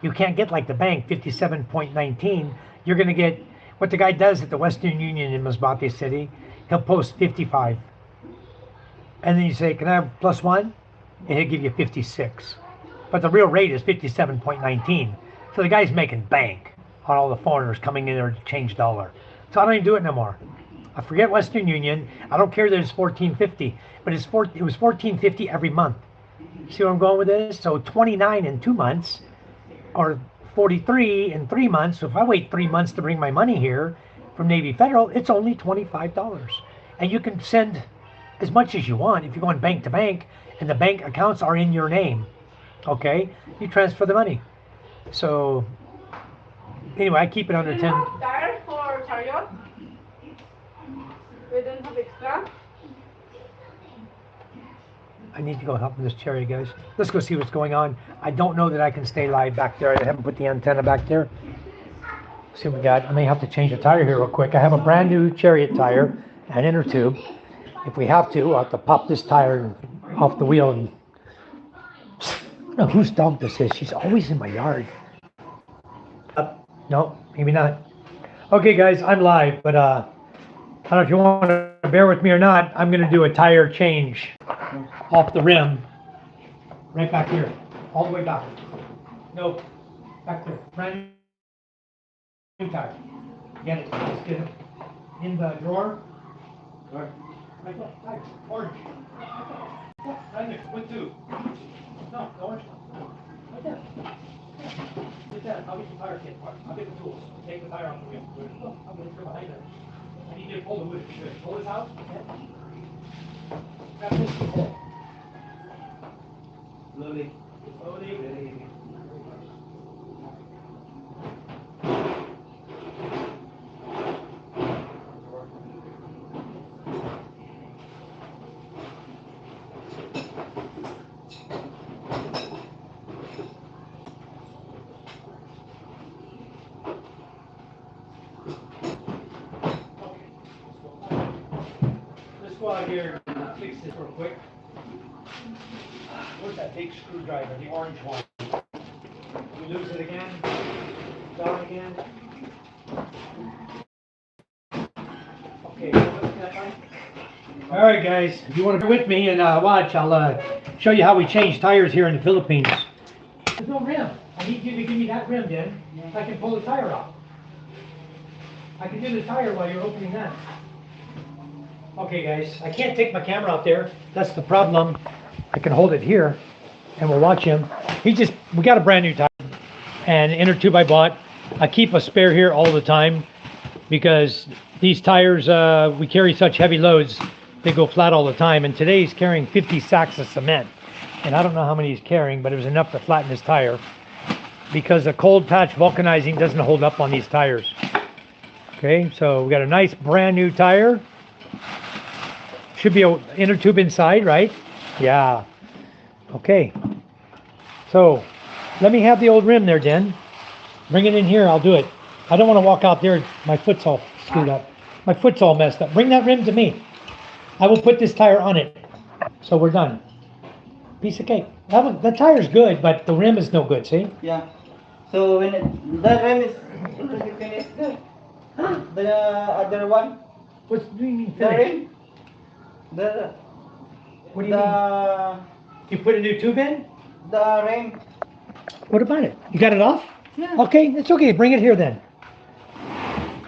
You can't get like the bank, 57.19. You're going to get what the guy does at the Western Union in Masbate City. He'll post 55. And then you say, "Can I have plus one?" And he'll give you 56. But the real rate is 57.19. So the guy's making bank on all the foreigners coming in there to change dollar. So I don't even do it no more. I forget Western Union. I don't care that it's $14.50, but it was $14.50 every month. See where I'm going with this? So 29 in 2 months, or 43 in 3 months. So if I wait 3 months to bring my money here from Navy Federal, it's only $25. And you can send as much as you want if you're going bank to bank and the bank accounts are in your name. Okay? You transfer the money. So anyway, I keep it under 10. Tire for chariot? We don't have extra? I need to go help in this chariot, guys. Let's go see what's going on. I don't know that I can stay live back there. I haven't put the antenna back there. See what we got. I may have to change the tire here real quick. I have a brand new chariot tire and inner tube. If we have to, I'll have to pop this tire off the wheel. And I don't know whose dog this is. She's always in my yard. No, maybe not. Okay, guys, I'm live, but I don't know if you want to bear with me or not. I'm going to do a tire change off the rim. Right back here. All the way back. No, back there. Brand new tire. Get it. Let's get it in the drawer. Right there. Tire. Orange. Yeah, right there. With two. No, the orange one. Right there. Get that. I'll get the tire kit. I'll get the tools. Take the tire off the wheel. I'll get it from behind there. I need you to pull the wood. Pull this out. Yeah. Grab this and pull. Slowly. Slowly. Very easy. Let's go out here and fix this real quick. Where's that big screwdriver, the orange one? We lose it again? Down again? Okay, all right, guys, if you want to be with me and watch, I'll show you how we change tires here in the Philippines. There's no rim. I need you to give me that rim, then. I can pull the tire off. I can do the tire while you're opening that. Okay, guys, I can't take my camera out there. That's the problem. I can hold it here, and we'll watch him. We got a brand new tire, and inner tube I bought. I keep a spare here all the time because these tires, we carry such heavy loads, they go flat all the time. And today he's carrying 50 sacks of cement, and I don't know how many he's carrying, but it was enough to flatten his tire because the cold patch vulcanizing doesn't hold up on these tires. Okay, so we got a nice brand new tire. Should be an inner tube inside, right? Yeah. Okay. So let me have the old rim there, Den. Bring it in here. I'll do it. I don't want to walk out there. My foot's all screwed up. My foot's all messed up. Bring that rim to me. I will put this tire on it. So we're done. Piece of cake. The tire's good, but the rim is no good, see? Yeah. So when the rim is already finished, the other one, What do you mean the finish? rim, the What do you mean? You put a new tube in? the rim. What about it? You got it off? Yeah. Okay, it's okay. Bring it here then.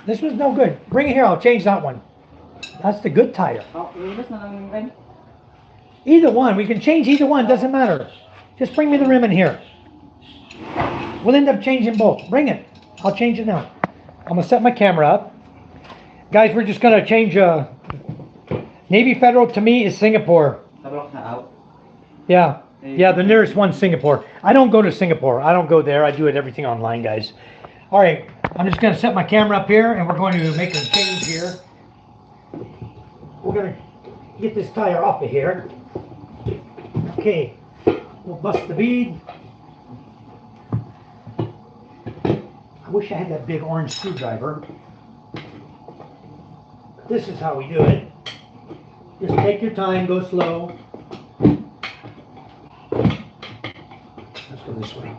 This was no good. Bring it here. I'll change that one. That's the good tire. Oh, iwas na lang yung rim. Either one. We can change either one. Doesn't matter. Just bring me the rim in here. We'll end up changing both. Bring it. I'll change it now. I'm going to set my camera up. Guys, we're just going to change. Navy Federal to me is Singapore. Tabok na out. Yeah. Yeah, the nearest one's Singapore. I don't go to Singapore. I don't go there. I do everything online, guys. All right. I'm just going to set my camera up here, and we're going to make a change here. We're going to get this tire off of here. Okay. We'll bust the bead. I wish I had that big orange screwdriver. This is how we do it. Just take your time, go slow. Let's go this way.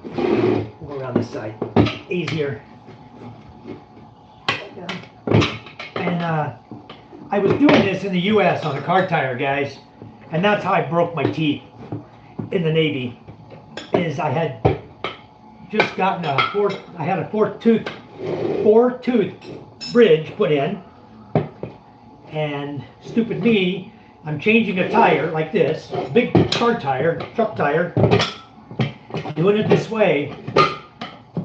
We'll go around this side. Easier. And I was doing this in the US on a car tire, guys. And that's how I broke my teeth in the Navy. Is I had just gotten I had a four tooth bridge put in. And stupid me, I'm changing a tire like this, big car tire, truck tire, doing it this way.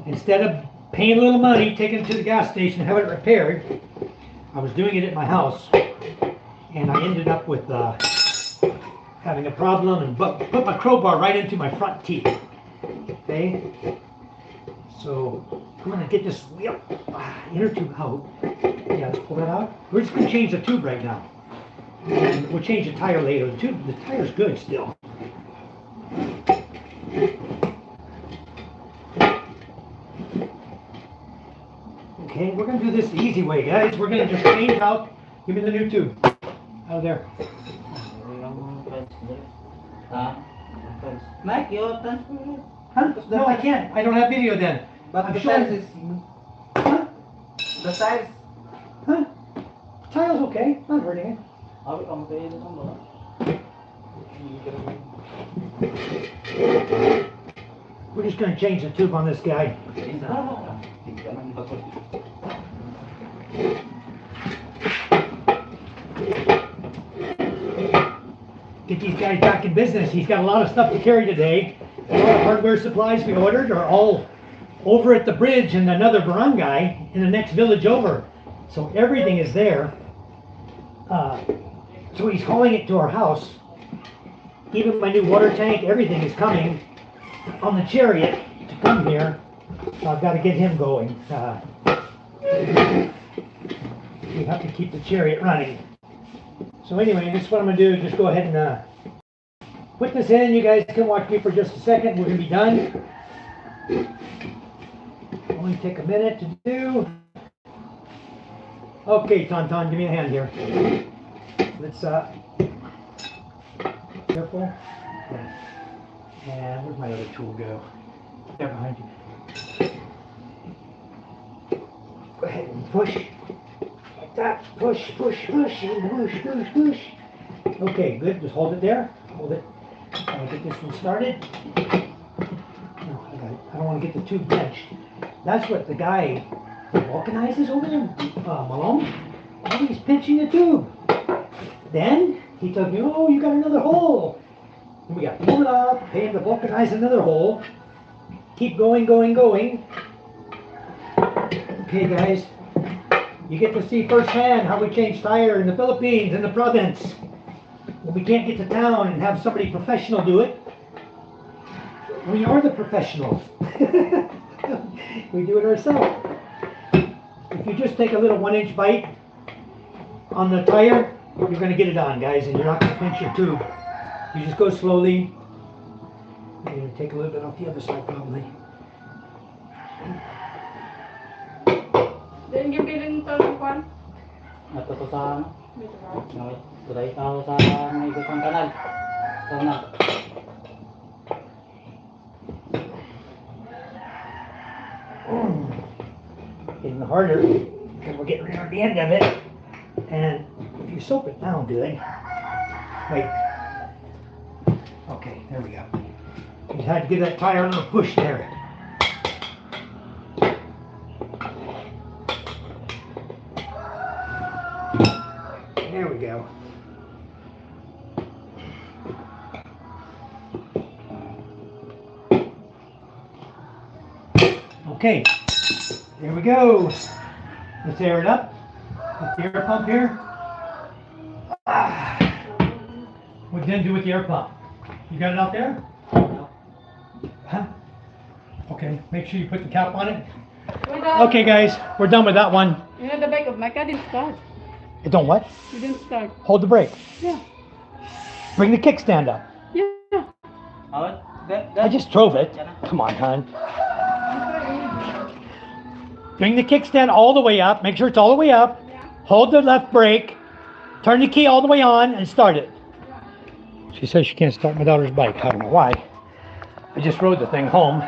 Instead of paying a little money, taking it to the gas station, having it repaired, I was doing it at my house. And I ended up with having a problem and put my crowbar right into my front teeth. Okay? So I'm going to get this wheel, inner tube out. Yeah, let's pull that out. We're just going to change the tube right now. And we'll change the tire later. The tire's good still. Okay, we're gonna do this the easy way, guys. We're gonna just change out. Give me the new tube. Out there. Mike, you transfer it. Huh? No, I can't. I don't have video then. But I'm the showing- size is... Huh? The size... Huh? Tile's okay. Not hurting it. We're just gonna change the tube on this guy. Get these guys back in business. He's got a lot of stuff to carry today. A lot of hardware supplies we ordered are all over at the bridge in another barangay in the next village over. So everything is there. So he's calling it to our house. Even my new water tank, everything is coming on the chariot to come here. So I've got to get him going. We have to keep the chariot running. So anyway, this is what I'm going to do. Just go ahead and put this in. You guys can watch me for just a second. We're going to be done. Only take a minute to do. Okay, Tauntaun, give me a hand here. Let's, careful. Yeah. And where'd my other tool go? There behind you. Go ahead and push. Like that. Push, push, push, and push, push, push. Okay, good. Just hold it there. Hold it. I'll get this one started. No, I don't want to get the tube benched. That's what the guy vulcanizes over there, Malone. Oh, he's pinching the tube. Then he told me, oh, you got another hole. And we got to pull it off, pay him to vulcanize another hole. Keep going, going, going. Okay, guys, you get to see firsthand how we change tire in the Philippines, in the province. When we can't get to town and have somebody professional do it, we are the professionals. We do it ourselves. If you just take a little 1-inch bite on the tire, you're going to get it on, guys, and you're not going to pinch your tube. You just go slowly. You're going to take a little bit off the other side, probably. Then you bilin to ng kwan? Ato to sa... Turay tao sa may gutang kanal. Ito na. Getting harder because we're getting near the end of it. And if you soak it down good, wait. Okay, there we go. You had to give that tire a little push there. There we go. Okay, there we go. Let's air it up with the air pump here. What did I do with the air pump? You got it out there? Huh? Okay, make sure you put the cap on it. Okay, guys, we're done with that one. You know the bike of my car didn't start. It don't what? You didn't start. Hold the brake. Yeah. Bring the kickstand up. Yeah. I just drove it. Come on, hon. Bring the kickstand all the way up. Make sure it's all the way up. Hold the left brake. Turn the key all the way on and start it. She says she can't start my daughter's bike. I don't know why. I just rode the thing home.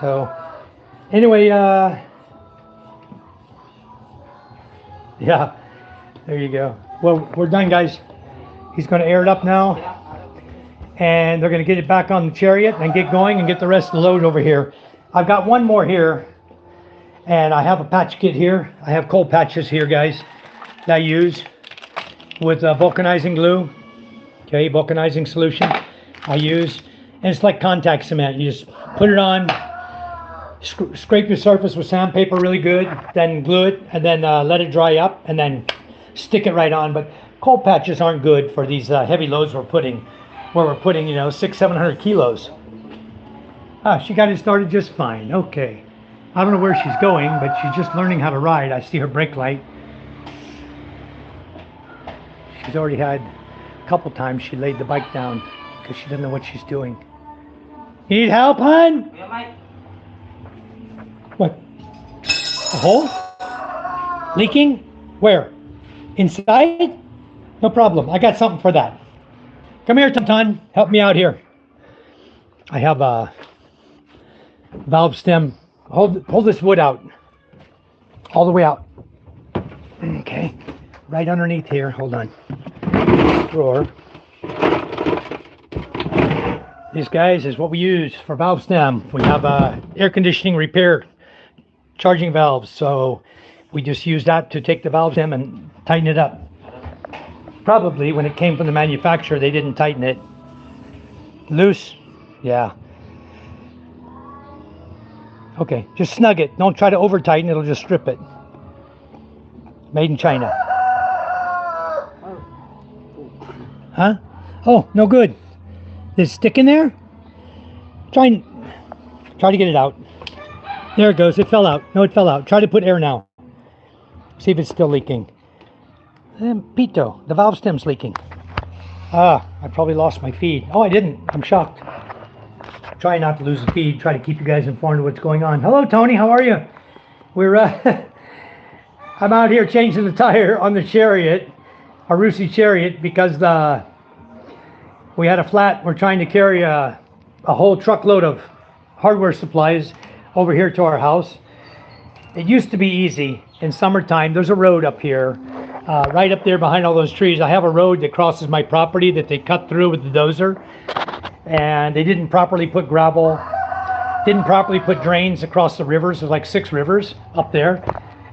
So, anyway, yeah, there you go. Well, we're done, guys. He's going to air it up now. And they're going to get it back on the chariot and get going and get the rest of the load over here. I've got one more here. And I have a patch kit here. I have cold patches here, guys, that I use with vulcanizing glue. Okay, vulcanizing solution I use. And it's like contact cement. You just put it on, scrape your surface with sandpaper really good, then glue it, and then let it dry up, and then stick it right on. But cold patches aren't good for these heavy loads where we're putting, you know, 600-700 kilos. Ah, she got it started just fine. Okay. I don't know where she's going, but she's just learning how to ride. I see her brake light. She's already had a couple times she laid the bike down because she doesn't know what she's doing. You need help, hon? Yeah, Mike. What? A hole? Leaking? Where? Inside? No problem. I got something for that. Come here, Ton. Help me out here. I have a valve stem. Hold this wood out. All the way out. Okay. Right underneath here. Hold on. Drawer. These guys is what we use for valve stem. We have air conditioning repair charging valves. So we just use that to take the valve stem and tighten it up. Probably when it came from the manufacturer, they didn't tighten it. Loose? Yeah. Okay, just snug it. Don't try to over tighten, it'll just strip it. Made in China. Huh? Oh, no good. Is it stick in there? Try to get it out. There it goes, it fell out. No, it fell out. Try to put air now. See if it's still leaking. Pito, the valve stem's leaking. I probably lost my feed. Oh, I didn't. I'm shocked. Try not to lose the feed. Try to keep you guys informed of what's going on. Hello, Tony. How are you? We're I'm out here changing the tire on the Chariot, a Rusi Chariot, because we had a flat. We're trying to carry a whole truckload of hardware supplies over here to our house. It used to be easy in summertime. There's a road up here. Right up there behind all those trees, I have a road that crosses my property that they cut through with the dozer, and they didn't properly put gravel, didn't properly put drains across the rivers. There's like 6 rivers up there,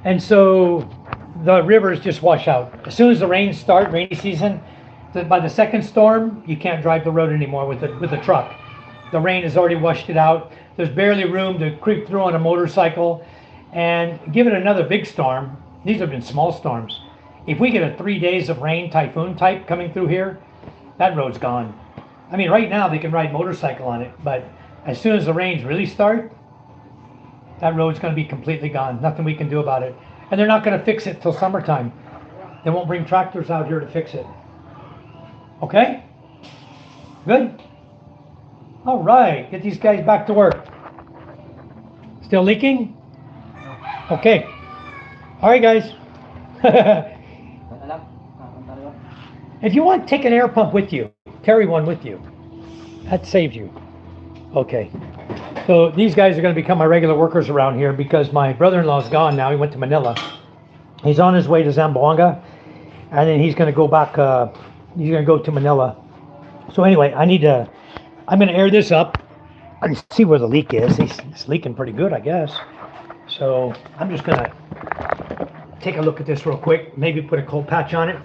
and so the rivers just wash out. As soon as the rains start, rainy season, by the second storm, you can't drive the road anymore with the truck. The rain has already washed it out. There's barely room to creep through on a motorcycle, and give it another big storm. These have been small storms. If we get a 3 days of rain, typhoon type coming through here, that road's gone. I mean, right now they can ride motorcycle on it, but as soon as the rains really start, that road's going to be completely gone. Nothing we can do about it. And they're not going to fix it till summertime. They won't bring tractors out here to fix it. Okay? Good? All right, get these guys back to work. Still leaking? Okay. All right, guys. If you want, take an air pump with you. Carry one with you. That saves you. Okay. So these guys are going to become my regular workers around here because my brother-in-law's gone now. He went to Manila. He's on his way to Zamboanga, and then he's going to go back. He's going to go to Manila. So anyway, I'm going to air this up and see where the leak is. It's leaking pretty good, I guess. So I'm just going to take a look at this real quick. Maybe put a cold patch on it.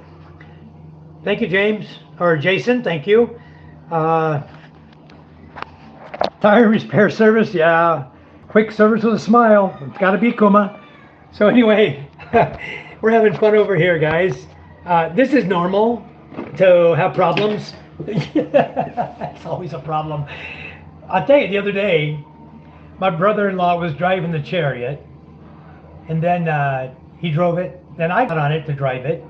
Thank you, James, or Jason, thank you. Tire repair service, yeah. Quick service with a smile. It's got to be Kuma. So anyway, we're having fun over here, guys. This is normal to have problems. It's always a problem. I'll tell you, the other day, my brother-in-law was driving the Chariot, and then he drove it. Then I got on it to drive it.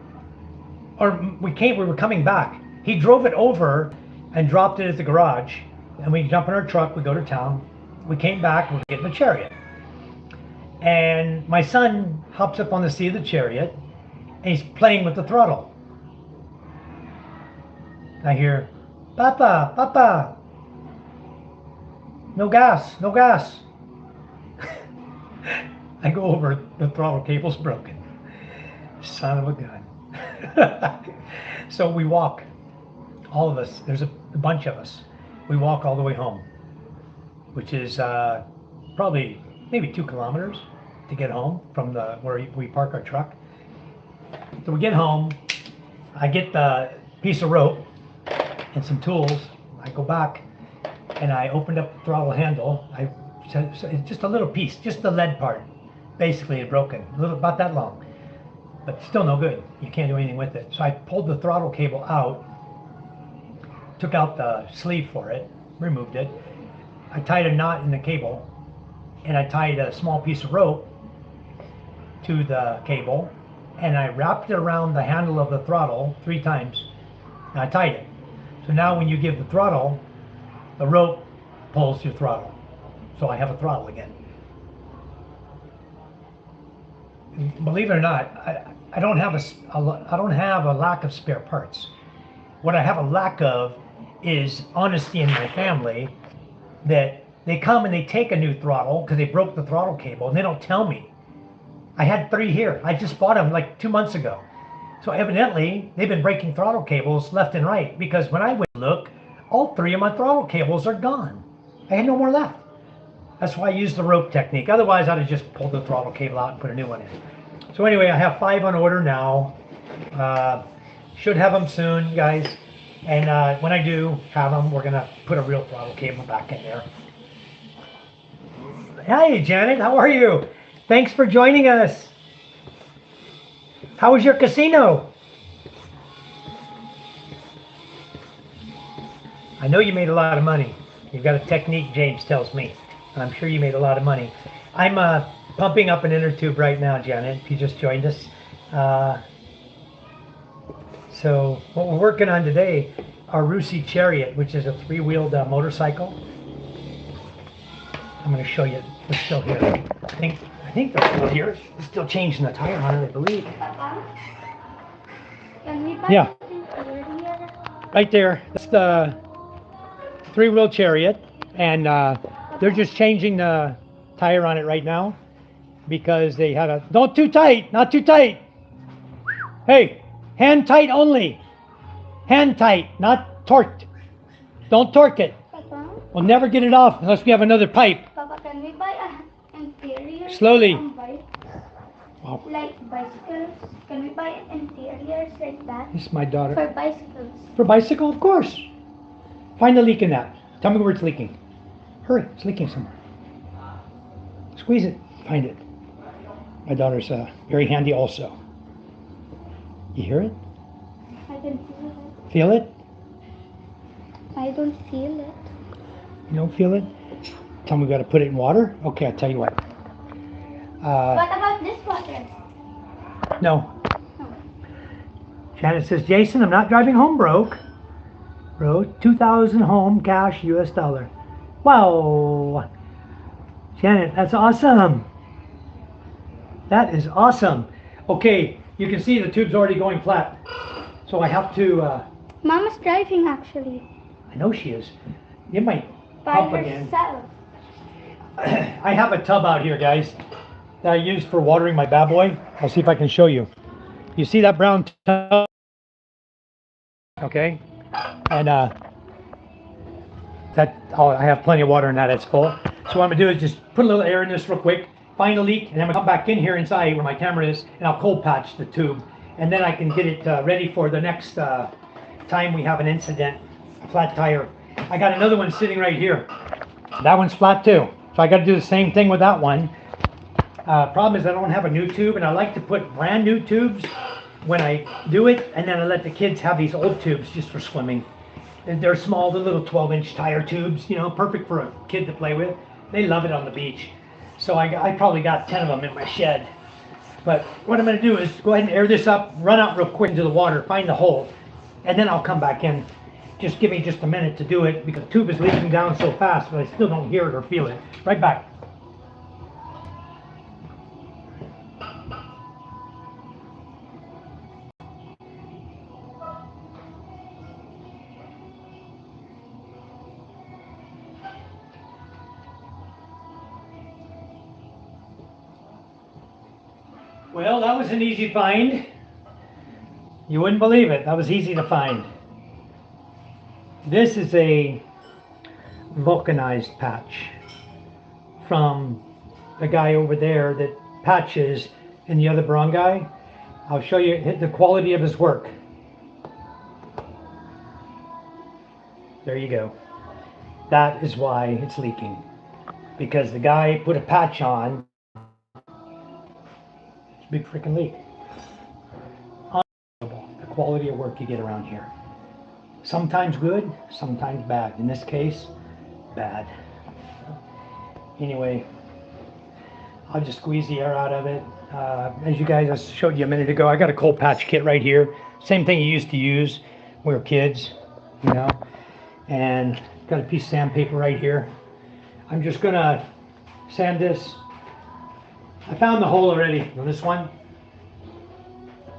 Or we were coming back. He drove it over and dropped it at the garage. And we jump in our truck, we go to town. We came back, we're getting the Chariot. And my son hops up on the seat of the Chariot, and he's playing with the throttle. I hear, Papa, Papa, no gas, no gas. I go over, the throttle cable's broken. Son of a gun. So we walk, all of us, there's a bunch of us. We walk all the way home, which is probably maybe 2 kilometers to get home from where we park our truck. So we get home, I get the piece of rope and some tools. I go back and I opened up the throttle handle. It's just a little piece, just the lead part. Basically, it broken, about that long, but still no good. You can't do anything with it. So I pulled the throttle cable out, took out the sleeve for it, removed it. I tied a knot in the cable, and I tied a small piece of rope to the cable, and I wrapped it around the handle of the throttle 3 times, and I tied it. So now when you give the throttle, the rope pulls your throttle. So I have a throttle again. believe it or not, I don't have I don't have a lack of spare parts. What I have a lack of is honesty in my family, that they come and they take a new throttle because they broke the throttle cable and they don't tell me. I had 3 here. I just bought them like 2 months ago. So evidently they've been breaking throttle cables left and right, because when I went to look, all 3 of my throttle cables are gone. I had no more left. That's why I used the rope technique. Otherwise I'd have just pulled the throttle cable out and put a new one in. So anyway, I have 5 on order now. Should have them soon, guys. And when I do have them, we're gonna put a real throttle cable back in there. Hey Janet, how are you? Thanks for joining us. How was your casino? I know you made a lot of money. You've got a technique, James tells me. I'm sure you made a lot of money. I'm pumping up an inner tube right now, Janet, if you just joined us. So what we're working on today, our Rusi Chariot, which is a 3-wheeled motorcycle. I'm going to show you. They're still here. I think they're still here. They're still changing the tire on it, I believe. Can we buy Yeah. something here? Right there. That's the 3-wheel Chariot, and they're just changing the tire on it right now because they had a not too tight, not too tight. Hey, hand tight only. Hand tight, not torqued. Don't torque it. Papa, We'll never get it off unless we have another pipe. Papa, can we buy an interior? Slowly. on bike? Wow. Like bicycles? Can we buy interiors like that? This is my daughter. For bicycles. For bicycle, of course. Find the leak in that. Tell me where it's leaking. Hurry, it's leaking somewhere. Squeeze it, find it. My daughter's very handy also. You hear it? I can feel it. Feel it? I don't feel it. You don't feel it? Tell me we got to put it in water? Okay, I'll tell you what. What about this water? No. Oh. Janet says, Jason, I'm not driving home broke. Road, 2,000 home, cash, US dollar. Wow. Janet, that's awesome. That is awesome. Okay, you can see the tube's already going flat. So I have to, Mama's driving actually. I know she is. You might By pump again. herself. I have a tub out here, guys, that I use for watering my bad boy. I'll see if I can show you. You see that brown tub? Okay. And I have plenty of water in that. It's full. So what I'm gonna do is just put a little air in this real quick, find a leak, and then I'm gonna come back in here inside where my camera is, and I'll cold patch the tube, and then I can get it ready for the next time we have an incident, a flat tire. I got another one sitting right here. That one's flat too. So I got to do the same thing with that one. Problem is I don't have a new tube, and I like to put brand new tubes when I do it, and then I let the kids have these old tubes just for swimming. And they're small, they're little 12-inch tire tubes, you know, perfect for a kid to play with. They love it on the beach. So I probably got 10 of them in my shed. But what I'm going to do is go ahead and air this up, run out real quick into the water, find the hole, and then I'll come back in. Just give me just a minute to do it because the tube is leaking down so fast, but I still don't hear it or feel it. Right back. Well, that was an easy find. You wouldn't believe it. That was easy to find. This is a vulcanized patch from the guy over there that patches in the other barangay. I'll show you the quality of his work. There you go. That is why it's leaking. Because the guy put a patch on. It's a big freaking leak. Unbelievable, the quality of work you get around here. Sometimes good, sometimes bad. In this case, bad. Anyway, I'll just squeeze the air out of it. As you guys, I showed you a minute ago, I got a cold patch kit right here. Same thing you used to use when we were kids, you know. And got a piece of sandpaper right here. I'm just gonna sand this I found the hole already on this one.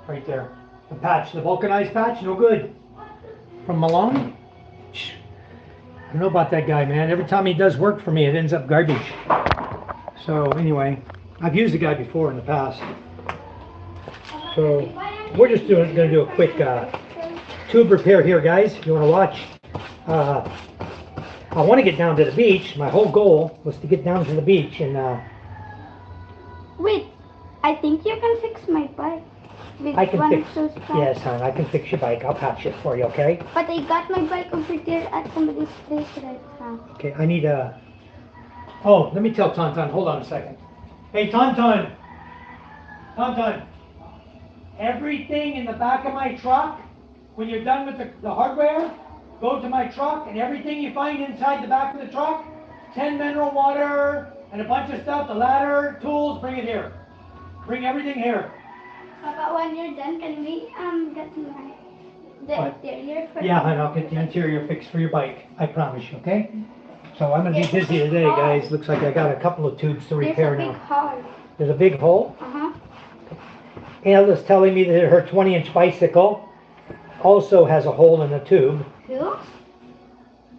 Right there. The patch, the vulcanized patch, no good. From Malone. I don't know about that guy, man. Every time he does work for me, it ends up garbage. So anyway, I've used the guy before in the past. So we're just going to do a quick tube repair here, guys. If you want to watch. I want to get down to the beach. My whole goal was to get down to the beach and. Wait, I think you can fix my bike. With I can one fix. of those parts. Yes, hon. I can fix your bike. I'll patch it for you, okay? But I got my bike over there at somebody's place right now. Okay, I need a. Oh, let me tell Tonton. Hold on a second. Hey, Tonton. Tonton. Everything in the back of my truck, when you're done with the hardware, go to my truck, and everything you find inside the back of the truck, 10 mineral water and a bunch of stuff, the ladder, tools, bring it here. Bring everything here. Papa, when you're done, can we get the What? interior for Yeah, and I'll get the interior fixed for your bike. I promise you, okay? So I'm gonna be busy today, guys. Looks like I got a couple of tubes to repair There's a big now. hole. There's a big hole. Uh-huh. Ella's telling me that her 20-inch bicycle also has a hole in the tube. Who?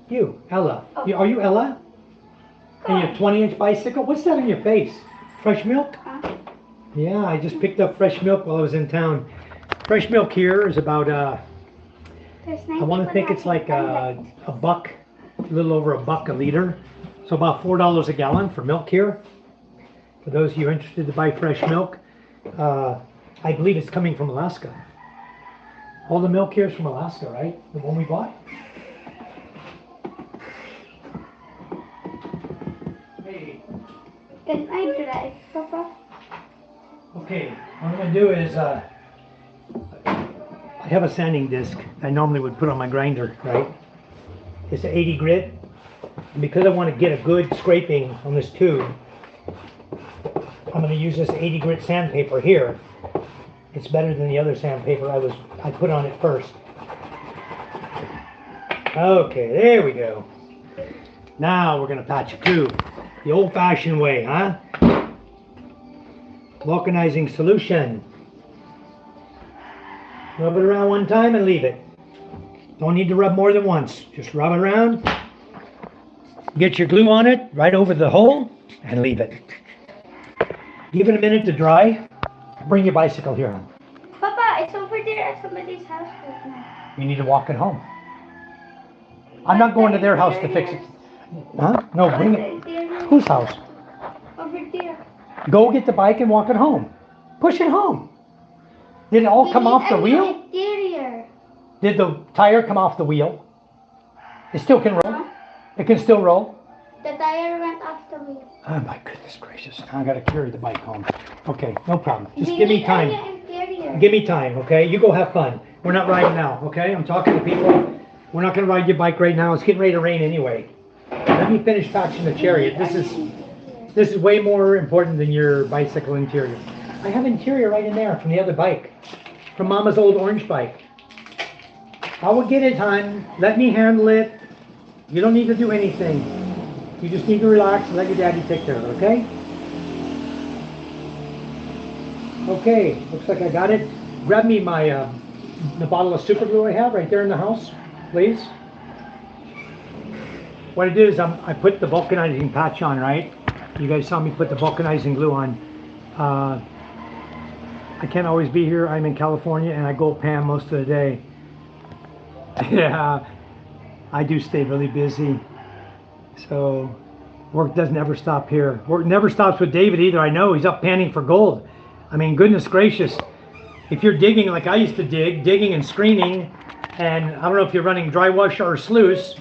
You, Ella. Oh. Are you Ella? And your 20-inch bicycle? What's that on your face? Fresh milk? Yeah, I just picked up fresh milk while I was in town. Fresh milk here is about, I want to think it's like a buck, a little over $1 a liter. So about $4 a gallon for milk here. For those of you interested to buy fresh milk, I believe it's coming from Alaska. All the milk here is from Alaska, right? The one we bought? Hey. Can I drive, Papa? Okay, what I'm going to do is, I have a sanding disc I normally would put on my grinder, right? It's an 80 grit. And because I want to get a good scraping on this tube, I'm going to use this 80 grit sandpaper here. It's better than the other sandpaper I put on it first. Okay, there we go. Now we're going to patch a tube. The old-fashioned way, huh? Vulcanizing solution. Rub it around one time and leave it. Don't need to rub more than once. Just rub it around. Get your glue on it right over the hole and leave it. Give it a minute to dry. Bring your bicycle here on. Papa, it's over there at somebody's house right now. You need to walk it home. I'm not going to their house to fix it. Huh? No, bring it. Whose house? Over there. Go get the bike and walk it home. Push it home. Did it all come off the wheel? Interior. Did the tire come off the wheel? It still can roll. It can still roll. The tire went off the wheel. Oh my goodness gracious. Now I gotta carry the bike home. Okay, no problem. Just We give me need time. only interior. Give me time, okay? You go have fun. We're not riding now, okay? I'm talking to people. We're not gonna ride your bike right now. It's getting ready to rain anyway. Let me finish patching the chariot. This is way more important than your bicycle interior. I have interior right in there from the other bike. From Mama's old orange bike. I will get it, hon. Let me handle it. You don't need to do anything. You just need to relax and let your daddy take care of it, okay? Okay, looks like I got it. Grab me my the bottle of super glue I have right there in the house, please. What I did is I put the vulcanizing patch on, right? You guys saw me put the vulcanizing glue on. I can't always be here. I'm in California and I go Pam most of the day. Yeah, I do stay really busy. So work doesn't ever stop here. Work never stops with David either. I know he's up panning for gold. I mean, goodness gracious. If you're digging like I used to digging and screening, and I don't know if you're running dry wash or sluice,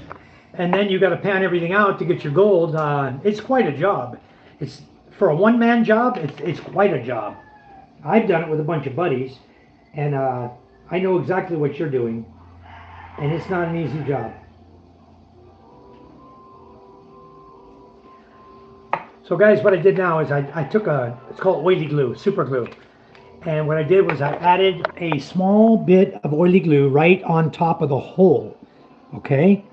and then you got to pan everything out to get your gold, it's quite a job. It's for a one-man job, it's quite a job. I've done it with a bunch of buddies, and I know exactly what you're doing, and it's not an easy job. So guys, what I did now is I took it's called oily glue, super glue. And what I did was I added a small bit of oily glue right on top of the hole, okay?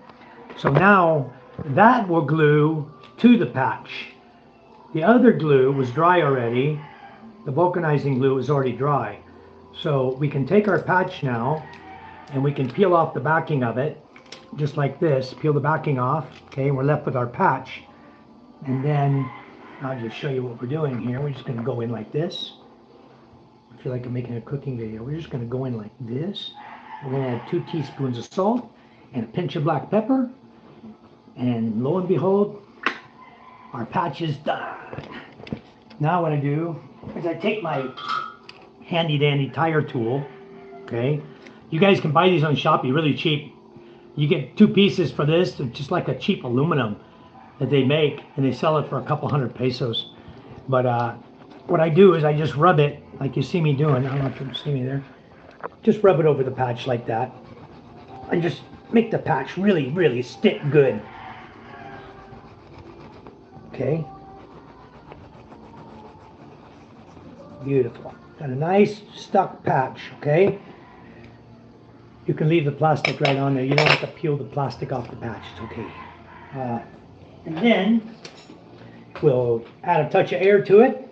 So now that will glue to the patch. The other glue was dry already. The vulcanizing glue was already dry. So we can take our patch now and we can peel off the backing of it, just like this, peel the backing off, okay, and we're left with our patch. And then I'll just show you what we're doing here. We're just gonna go in like this. I feel like I'm making a cooking video. We're just gonna go in like this. We're gonna add 2 teaspoons of salt and a pinch of black pepper. And lo and behold, our patch is done. Now what I do is I take my handy dandy tire tool, okay? You guys can buy these on Shopee really cheap. You get 2 pieces for this, they're just like a cheap aluminum that they make, and they sell it for a couple hundred pesos. But what I do is I just rub it like you see me doing. I don't know if you can see me there. Just rub it over the patch like that. And just make the patch really, really stick good. Okay. Beautiful. Got a nice stuck patch, okay? You can leave the plastic right on there. You don't have to peel the plastic off the patch. It's okay. And then we'll add a touch of air to it.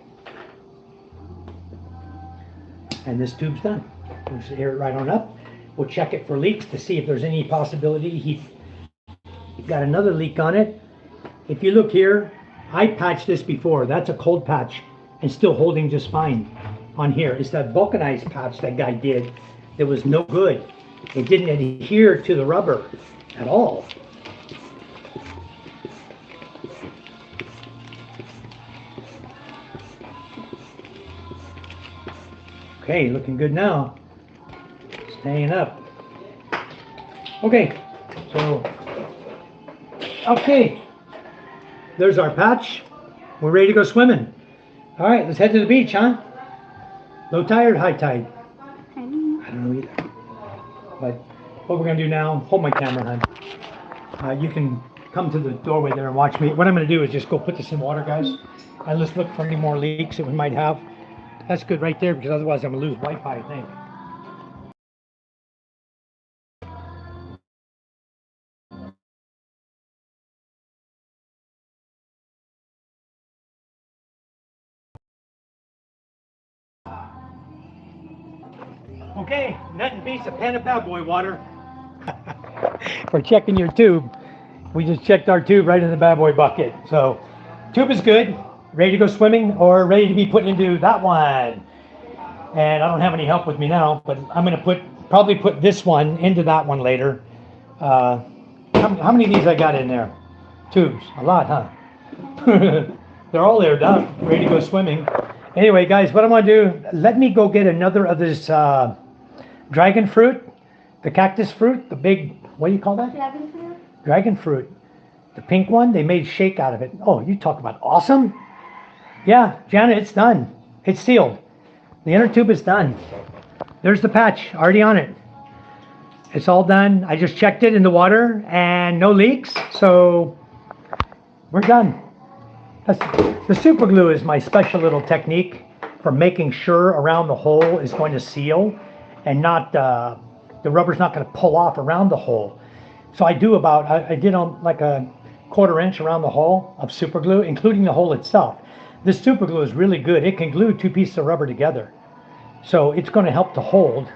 And this tube's done. We'll just air it right on up. We'll check it for leaks to see if there's any possibility. He's got another leak on it. If you look here, I patched this before. That's a cold patch and still holding just fine on here. It's that vulcanized patch that guy did that was no good. It didn't adhere to the rubber at all. Okay, looking good now. Staying up. Okay, so, okay. There's our patch. We're ready to go swimming. All right, let's head to the beach, huh? Low tide or high tide? I don't know either. But what we're gonna do now, hold my camera, hon. You can come to the doorway there and watch me. What I'm gonna do is just go put this in water, guys. And let's look for any more leaks that we might have. That's good right there, because otherwise I'm gonna lose Wi-Fi, I think. Okay, nothing beats a pan of bad boy water. For checking your tube. We just checked our tube right in the bad boy bucket. So, tube is good. Ready to go swimming or ready to be put into that one. And I don't have any help with me now, but I'm going to probably put this one into that one later. How many of these I got in there? Tubes. A lot, huh? They're all aired up, ready to go swimming. Anyway, guys, what I'm going to do, let me go get another of this dragon fruit, the cactus fruit, the big, what do you call that? Dragon fruit? Dragon fruit. The pink one, they made shake out of it. Oh, you talk about awesome. Yeah, Janet, it's done. It's sealed. The inner tube is done. There's the patch already on it. It's all done. I just checked it in the water and no leaks. So we're done. The super glue is my special little technique for making sure around the hole is going to seal and not the rubber's not going to pull off around the hole. So I did on like a 1/4 inch around the hole of super glue, including the hole itself. This super glue is really good. It can glue 2 pieces of rubber together. So it's going to help to hold.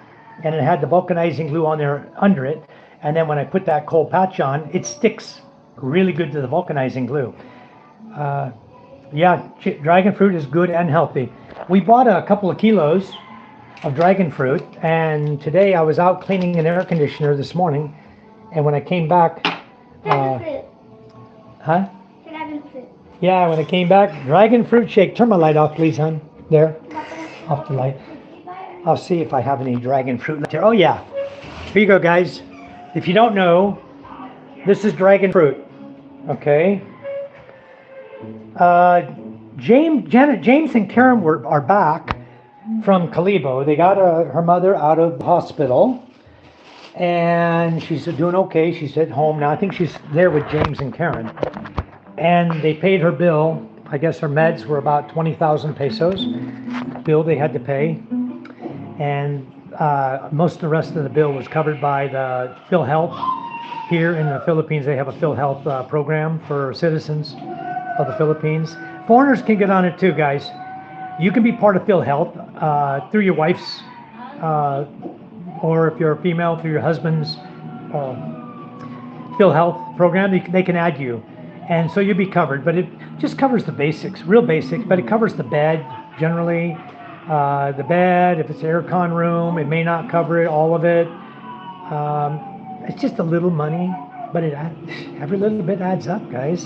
And it had the vulcanizing glue on there under it. And then when I put that cold patch on, it sticks really good to the vulcanizing glue. Yeah, dragon fruit is good and healthy. We bought a couple of kilos of dragon fruit, and today I was out cleaning an air conditioner this morning, and when I came back, Dragon fruit. huh? Dragon fruit. Yeah, when I came back, dragon fruit shake. Turn my light off, please, hon. There, off the light. I'll see if I have any dragon fruit left here. Oh yeah, here you go, guys. If you don't know, this is dragon fruit. Okay. James and Karen are back from Calibo. They got her mother out of the hospital, and she's doing okay. She's at home now. I think she's there with James and Karen, and they paid her bill. I guess her meds were about 20,000 pesos bill they had to pay, and most of the rest of the bill was covered by the PhilHealth. Here in the Philippines, they have a PhilHealth program for citizens of the Philippines. Foreigners can get on it too, guys. You can be part of Phil Health through your wife's, or if you're a female, through your husband's Phil Health program. They can add you, and so you'll be covered. But it just covers the basics, real basics. But it covers the bed generally. The bed, if it's an aircon room, it may not cover it, all of it. It's just a little money, but every little bit adds up, guys.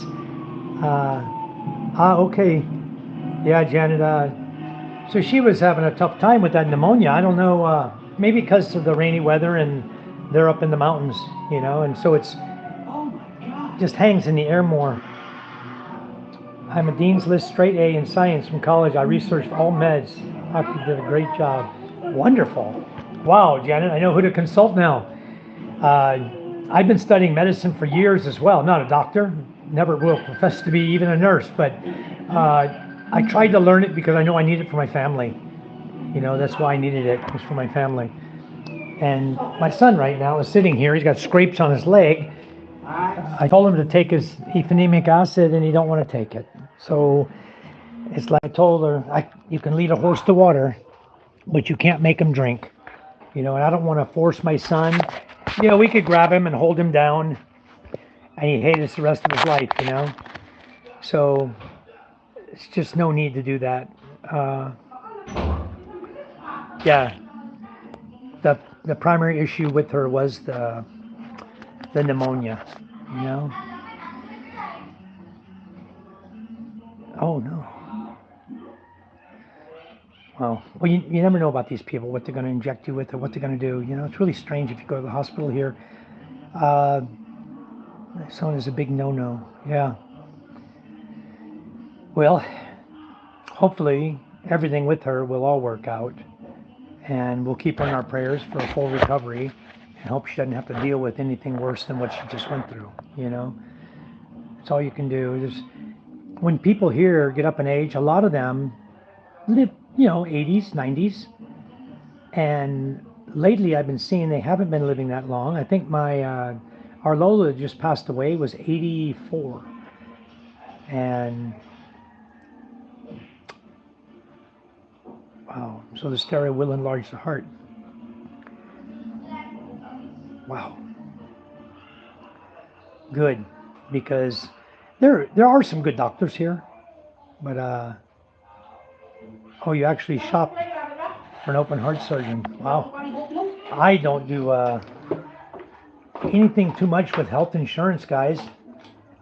Okay. Yeah, Janet. So she was having a tough time with that pneumonia. I don't know, maybe because of the rainy weather and they're up in the mountains, and so it's just hangs in the air more. I'm a Dean's List straight A in science from college. I researched all meds. Doctor did a great job. Wonderful. Wow, Janet, I know who to consult now. I've been studying medicine for years as well. Not a doctor, never will profess to be even a nurse, but I tried to learn it because I know I need it for my family. That's why I needed it, was for my family. And my son right now is sitting here. He's got scrapes on his leg. I told him to take his ethanemic acid, and he don't want to take it. So it's like I told her, you can lead a horse to water, but you can't make him drink. And I don't want to force my son. We could grab him and hold him down, and he'd hate us the rest of his life, So it's just no need to do that. Yeah. The primary issue with her was the pneumonia, Oh no. Well, you never know about these people, what they're going to inject you with or what they're going to do. It's really strange if you go to the hospital here. Someone is a big no-no. Yeah. Well, hopefully everything with her will all work out. And we'll keep her in our prayers for a full recovery and hope she doesn't have to deal with anything worse than what she just went through, That's all you can do. When people here get up in age, a lot of them live, 80s, 90s. And lately I've been seeing they haven't been living that long. I think our Lola just passed away, was 84. And wow, so the stereo will enlarge the heart. Wow. Good, because there are some good doctors here, but you actually shop for an open heart surgeon. Wow. I don't do anything too much with health insurance, guys.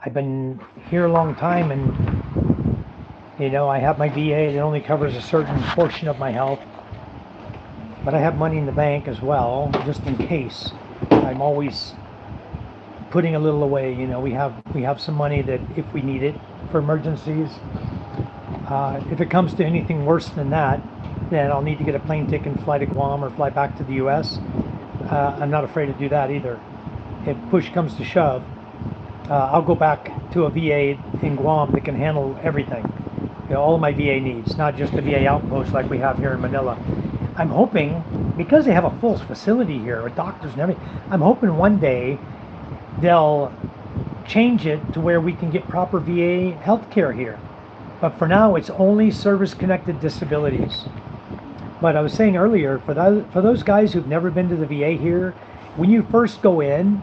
I've been here a long time, and I have my VA that only covers a certain portion of my health, but I have money in the bank as well, just in case. I'm always putting a little away. We have some money that if we need it for emergencies. If it comes to anything worse than that, then I'll need to get a plane ticket and fly to Guam or fly back to the U.S. I'm not afraid to do that either. If push comes to shove, I'll go back to a VA in Guam that can handle everything. All of my VA needs, not just a VA outpost like we have here in Manila. I'm hoping, because they have a full facility here with doctors and everything, I'm hoping one day they'll change it to where we can get proper VA healthcare here. But for now, it's only service-connected disabilities. But I was saying earlier, for those guys who've never been to the VA here, when you first go in,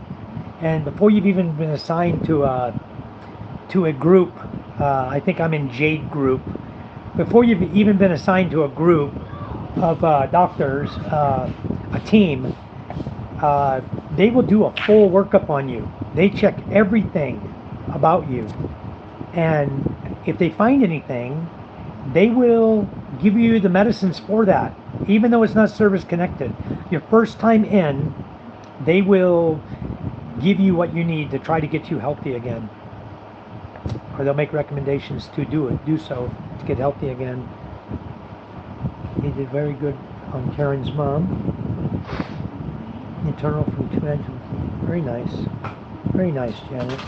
and before you've even been assigned to a group, I think I'm in Jade group, before you've even been assigned to a group of doctors, a team, they will do a full workup on you. They check everything about you. And if they find anything, they will give you the medicines for that, even though it's not service connected. Your first time in, they will give you what you need to try to get you healthy again. Or they'll make recommendations to do so to get healthy again. He did very good on Karen's mom. Internal from 2 engines. Very nice. Very nice, Janet.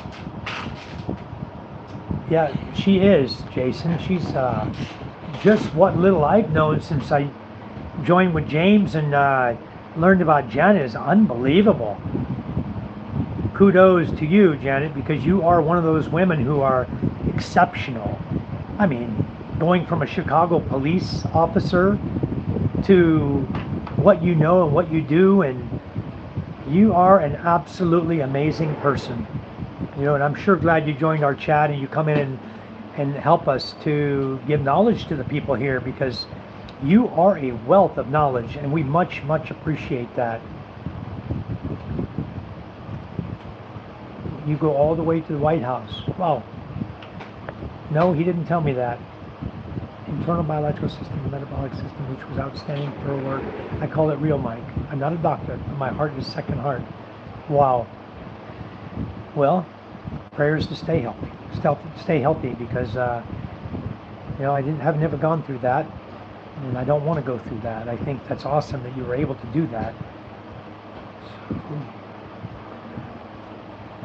Yeah, she is, Jason. She's just what little I've known since I joined with James and learned about Janet is unbelievable. Kudos to you, Janet, because you are one of those women who are exceptional. I mean, going from a Chicago police officer to what you know and what you do, and you are an absolutely amazing person. You know, and I'm sure glad you joined our chat and you come in and help us to give knowledge to the people here, because you are a wealth of knowledge and we much appreciate that. You go all the way to the White House. Wow. No, he didn't tell me that. Internal biological system, metabolic system, which was outstanding for her work. I call it real, Mike. I'm not a doctor, but my heart is second heart. Wow. Well, prayers to stay healthy. Stay healthy, because you know, I've never gone through that, and I don't want to go through that. I think that's awesome that you were able to do that.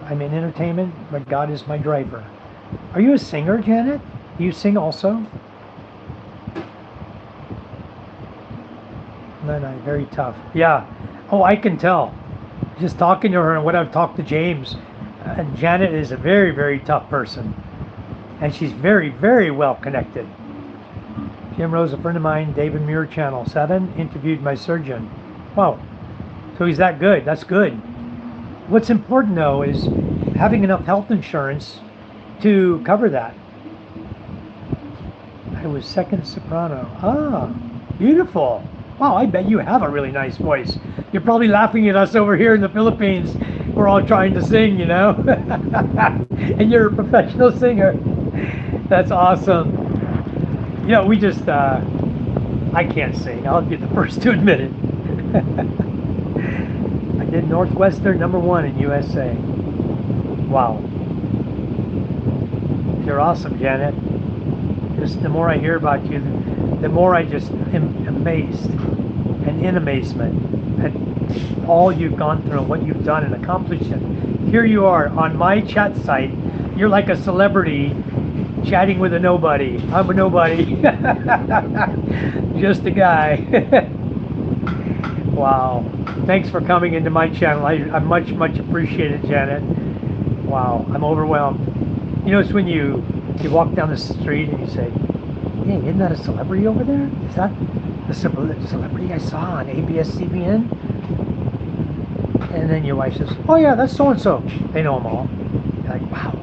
I'm in entertainment, but God is my driver. Are you a singer, Janet? Do you sing also? No, very tough. Yeah. Oh, I can tell. Just talking to her and what I've talked to James. Janet is a very tough person. And she's very well connected. Jim Rose, a friend of mine, David Muir, Channel 7, interviewed my surgeon. Wow. So he's that good. That's good. What's important, though, is having enough health insurance to cover that. I was second soprano. Ah, beautiful. Wow, I bet you have a really nice voice. You're probably laughing at us over here in the Philippines. We're all trying to sing, you know? And you're a professional singer. That's awesome. You know, we just, I can't sing. I'll be the first to admit it. I did Northwestern #1 in USA. Wow. You're awesome, Janet. Just the more I hear about you, the more I just am amazed and in amazement at all you've gone through and what you've done and accomplished. And here you are on my chat site. You're like a celebrity chatting with a nobody. I'm a nobody. Just a guy. Wow. Thanks for coming into my channel. I much appreciate it, Janet. Wow. I'm overwhelmed. You know, it's when you walk down the street and you say, hey, isn't that a celebrity over there? Is that the celebrity I saw on ABS-CBN? And then your wife says, oh yeah, that's so-and-so. They know them all. You're like, wow,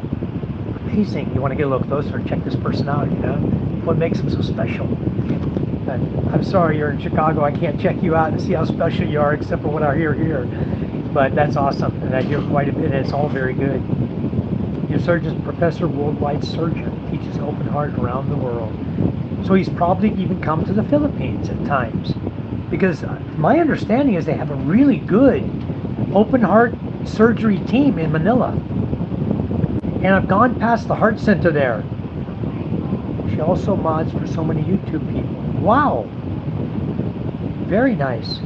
amazing. You want to get a little closer and check this person out, you know? What makes them so special? But I'm sorry you're in Chicago. I can't check you out and see how special you are except for what I hear here. But that's awesome. And I hear quite a bit, and it's all very good. Your surgeon's professor, worldwide surgeon, teaches open heart around the world. So he's probably even come to the Philippines at times, because my understanding is they have a really good open heart surgery team in Manila. And I've gone past the heart center there. She also mods for so many YouTube people. Wow. Very nice.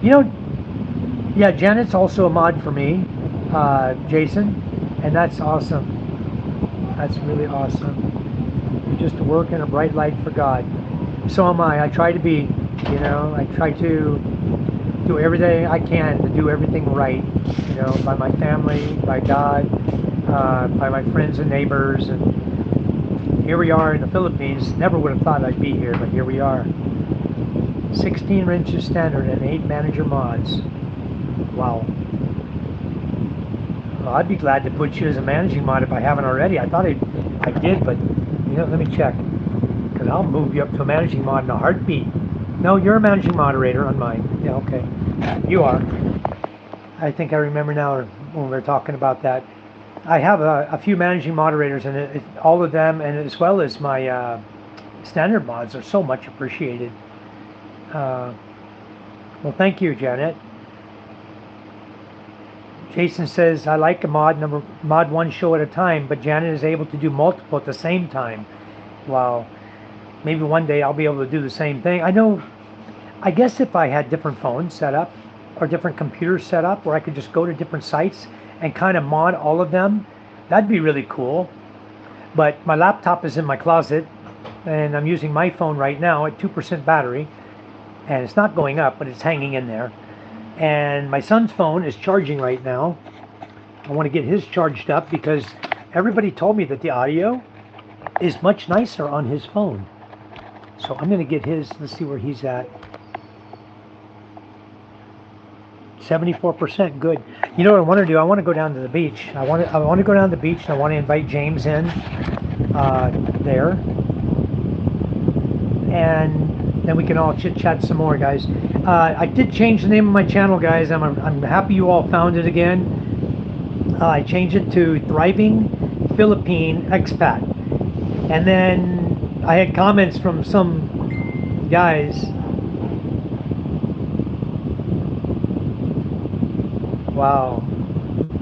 You know, yeah, Janet's also a mod for me, Jason. And that's awesome. That's really awesome. You're just a work and a bright light for God. So am I. I try to be, you know, I try to do everything I can to do everything right, you know, by my family, by God, by my friends and neighbors. And here we are in the Philippines. Never would have thought I'd be here, but here we are. 16 wrenches standard and 8 manager mods. Wow. Well, I'd be glad to put you as a managing mod if I haven't already. I thought I did, but you know, let me check, because I'll move you up to a managing mod in a heartbeat. No, you're a managing moderator on mine. Yeah, okay. You are. I think I remember now when we were talking about that. I have a few managing moderators, and all of them, and as well as my standard mods, are so much appreciated. Well, thank you, Janet. Jason says, I like a mod one show at a time, but Janet is able to do multiple at the same time. Wow. Maybe one day I'll be able to do the same thing. I guess if I had different phones set up or different computers set up where I could just go to different sites and kind of mod all of them, that'd be really cool. But my laptop is in my closet, and I'm using my phone right now at 2% battery, and it's not going up, but it's hanging in there. And my son's phone is charging right now. I want to get his charged up because everybody told me that the audio is much nicer on his phone. So I'm going to get his, let's see where he's at. 74%, good. You know what I want to do? I want to go down to the beach. I want to go down to the beach, and I want to invite James in there. And then we can all chit chat some more, guys. I did change the name of my channel, guys. I'm happy you all found it again. I changed it to Thriving Philippine Expat. And then I had comments from some guys. Wow.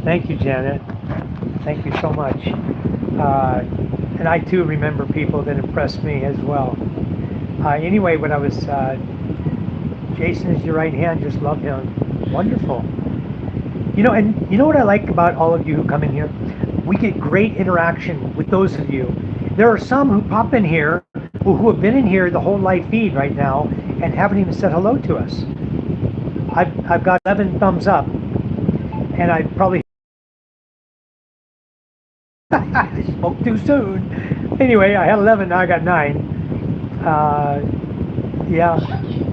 Thank you, Janet. Thank you so much. And I too remember people that impressed me as well. Anyway, when I was, Jason is your right hand, just love him. Wonderful. You know, and you know what I like about all of you who come in here? We get great interaction with those of you. There are some who pop in here who have been in here the whole live feed right now and haven't even said hello to us. I've got 11 thumbs up, and I probably I spoke too soon. Anyway, I had 11, now I got 9. Yeah,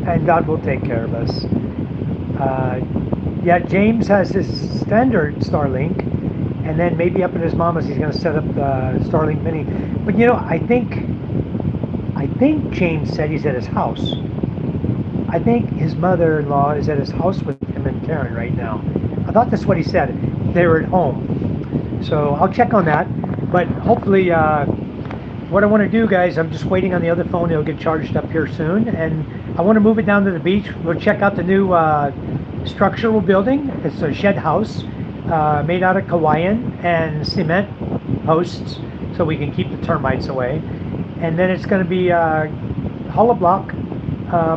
and God will take care of us. Yeah, James has his standard Starlink, and then maybe up in his mama's he's going to set up the Starlink Mini. But you know, I think James said he's at his house. I think his mother-in-law is at his house with him and Karen right now. I thought that's what he said. They were at home. So I'll check on that. But hopefully, what I want to do, guys, I'm just waiting on the other phone. It'll get charged up here soon. And I want to move it down to the beach. We'll check out the new structure we're building. It's a shed house made out of Hawaiian and cement posts so we can keep the termites away. And then it's going to be hollow block,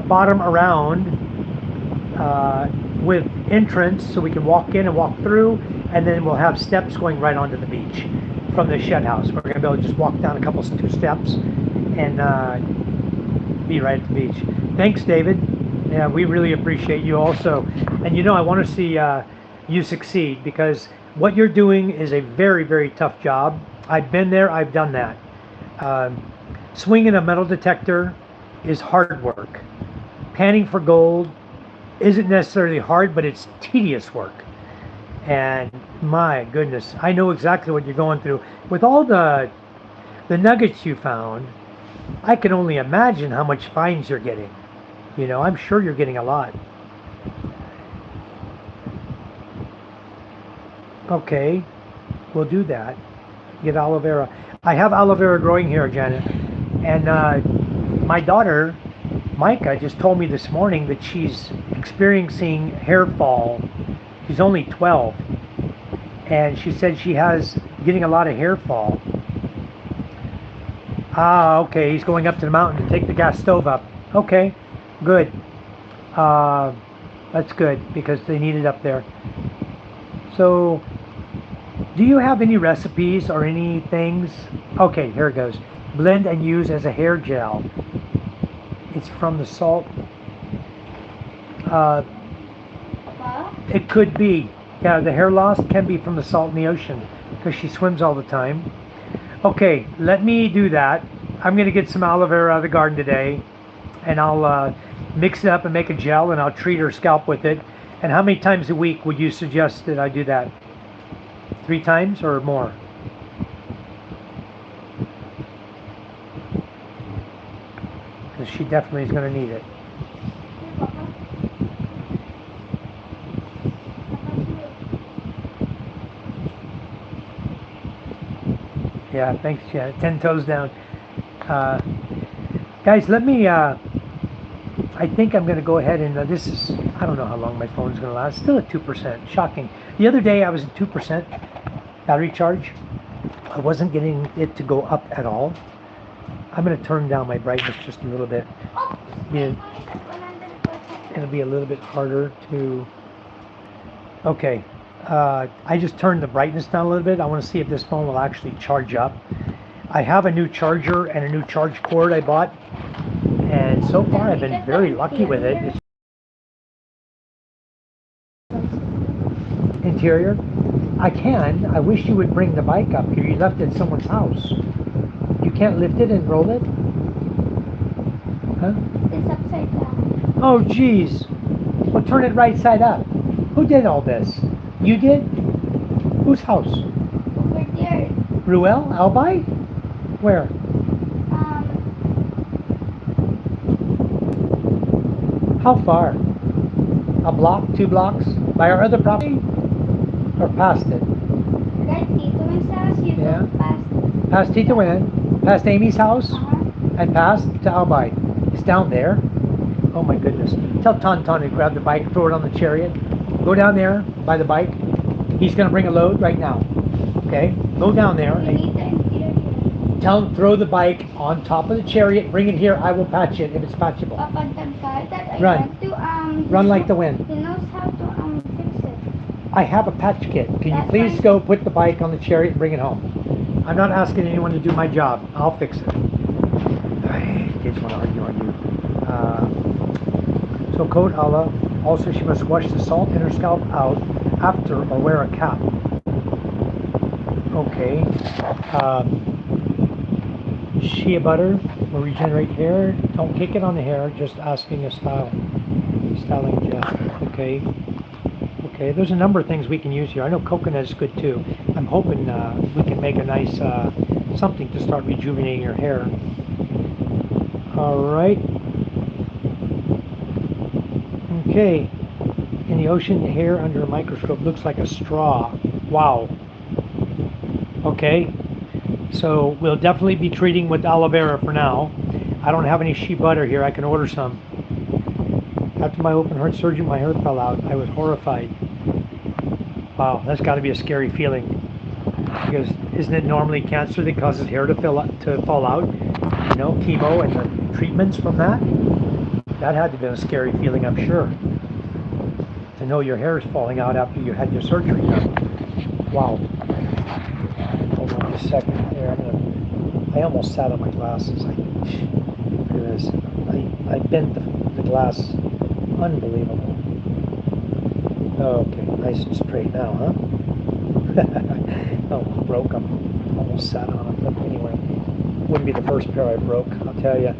bottom around with entrance so we can walk in and walk through, and then we'll have steps going right onto the beach from the shed house. We're going to be able to just walk down two steps and be right at the beach. Thanks, David. Yeah, we really appreciate you also. And you know, I want to see you succeed, because what you're doing is a very, very tough job. I've been there, I've done that. Swinging a metal detector is hard work. Panning for gold isn't necessarily hard, but it's tedious work. And my goodness, I know exactly what you're going through. With all the nuggets you found, I can only imagine how much fines you're getting. You know, I'm sure you're getting a lot. Okay, we'll do that. Get aloe vera. I have aloe vera growing here, Janet. And my daughter, Micah, just told me this morning that she's experiencing hair fall. She's only 12. And she said she has getting a lot of hair fall. Ah, okay, he's going up to the mountain to take the gas stove up. Okay, good. That's good, because they need it up there. So, do you have any recipes or any things? Okay, here it goes. Blend and use as a hair gel. It's from the salt. It could be. Yeah, the hair loss can be from the salt in the ocean, because she swims all the time. Okay, let me do that. I'm going to get some aloe vera out of the garden today, and I'll mix it up and make a gel, and I'll treat her scalp with it. And how many times a week would you suggest that I do that? 3 times or more? Because she definitely is going to need it. Yeah, thanks, Janet. 10 toes down. Guys, let me, I think I'm going to go ahead and, this is, I don't know how long my phone's going to last. Still at 2%. Shocking. The other day I was at 2% battery charge. I wasn't getting it to go up at all. I'm going to turn down my brightness just a little bit. Yeah, it'll be a little bit harder to... Okay. I just turned the brightness down a little bit. I want to see if this phone will actually charge up. I have a new charger and a new charge cord I bought, and so far I've been very lucky with it. It's interior. I wish you would bring the bike up here. You left it at someone's house. You can't lift it and roll it? Huh? It's upside down. Oh, geez. Well, turn it right side up. Who did all this? You did? Whose house? Over there. Ruel? Albi? Where? How far? A block? 2 blocks? By our other property? Or past it? Right, Tito Win's house, you Yeah. go past. Past Tita Wynn? Past Amy's house? And past to Albi? It's down there? Oh my goodness. Tell Tonton to grab the bike, throw it on the chariot. Go down there by the bike. He's going to bring a load right now. Okay? Go down there. You need the interior. Tell him throw the bike on top of the chariot. Bring it here. I will patch it if it's patchable. Kapag nag-car that I Run. went to, Run like the wind. he knows how to fix it. I have a patch kit. Can you That's please fine. go put the bike on the chariot and bring it home? I'm not asking anyone to do my job. I'll fix it. Kids want to argue on you. So code Allah. Also, she must wash the salt in her scalp out after or wear a cap. Okay. Shea butter will regenerate hair. Don't kick it on the hair. Just asking a styling gel. Okay. Okay. There's a number of things we can use here. I know coconut is good too. I'm hoping we can make a nice something to start rejuvenating your hair. All right. Okay. In the ocean, the hair under a microscope looks like a straw. Wow. Okay. So we'll definitely be treating with aloe vera for now. I don't have any shea butter here. I can order some. After my open heart surgery, my hair fell out. I was horrified. Wow, that's got to be a scary feeling. Because isn't it normally cancer that causes hair to fall out? You know, chemo and the treatments from that? That had to have been a scary feeling, I'm sure. To know your hair is falling out after you had your surgery done. Wow. Hold on just a second here. I almost sat on my glasses. Look at this. I bent the glass. Unbelievable. Okay, nice and straight now, huh? Oh, broke them. Almost sat on them. But anyway, wouldn't be the first pair I broke, I'll tell you.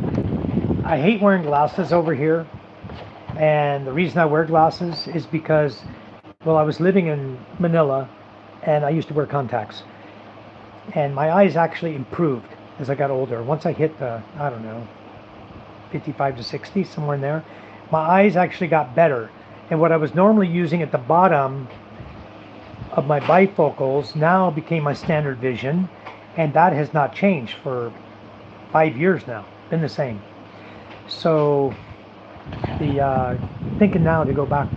I hate wearing glasses over here. And the reason I wear glasses is because, well, I was living in Manila and I used to wear contacts. And my eyes actually improved as I got older. Once I hit the, I don't know, 55 to 60, somewhere in there, my eyes actually got better. And what I was normally using at the bottom of my bifocals now became my standard vision. And that has not changed for 5 years now, been the same. So the thinking now to go back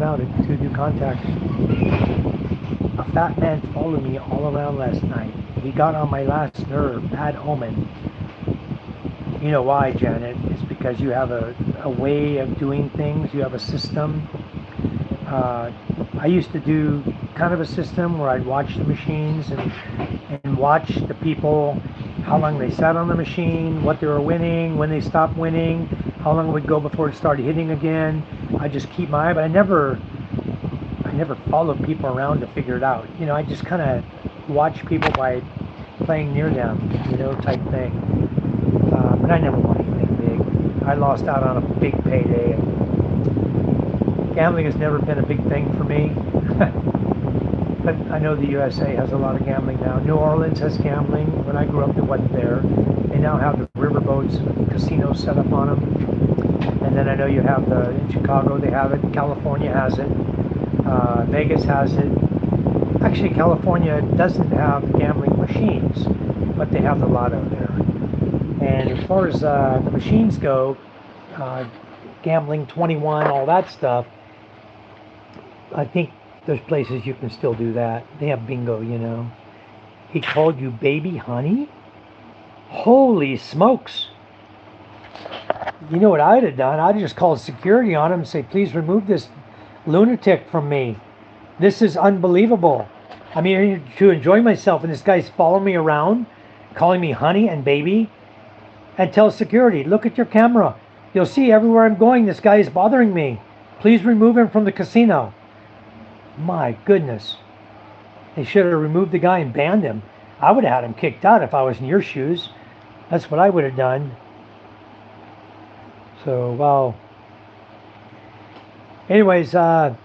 now to do contacts. A fat man followed me all around last night. He got on my last nerve. Bad omen. You know why, Janet? It's because you have a way of doing things. You have a system. I used to do kind of a system where I'd watch the machines and watch the people, how long they sat on the machine, what they were winning, when they stopped winning, how long it would go before it started hitting again. I just keep my eye, but I never followed people around to figure it out. You know, I just kind of watch people by playing near them, you know, type thing. But I never won anything big. I lost out on a big payday. And gambling has never been a big thing for me. But I know the USA has a lot of gambling now. New Orleans has gambling. When I grew up, it wasn't there. They now have the riverboats and casinos set up on them. And then I know you have in Chicago, they have it. California has it. Vegas has it. Actually, California doesn't have gambling machines, but they have the lotto there. And as far as the machines go, gambling 21, all that stuff, I think there's places you can still do that. They have bingo, you know. He called you baby honey? Holy smokes. You know what I'd have done? I'd just called security on him and say, please remove this lunatic from me. This is unbelievable. I mean, to enjoy myself, and this guy's following me around, calling me honey and baby. And tell security, look at your camera. You'll see everywhere I'm going, this guy is bothering me. Please remove him from the casino. My goodness. They should have removed the guy and banned him. I would have had him kicked out if I was in your shoes. That's what I would have done. So, well, anyways, my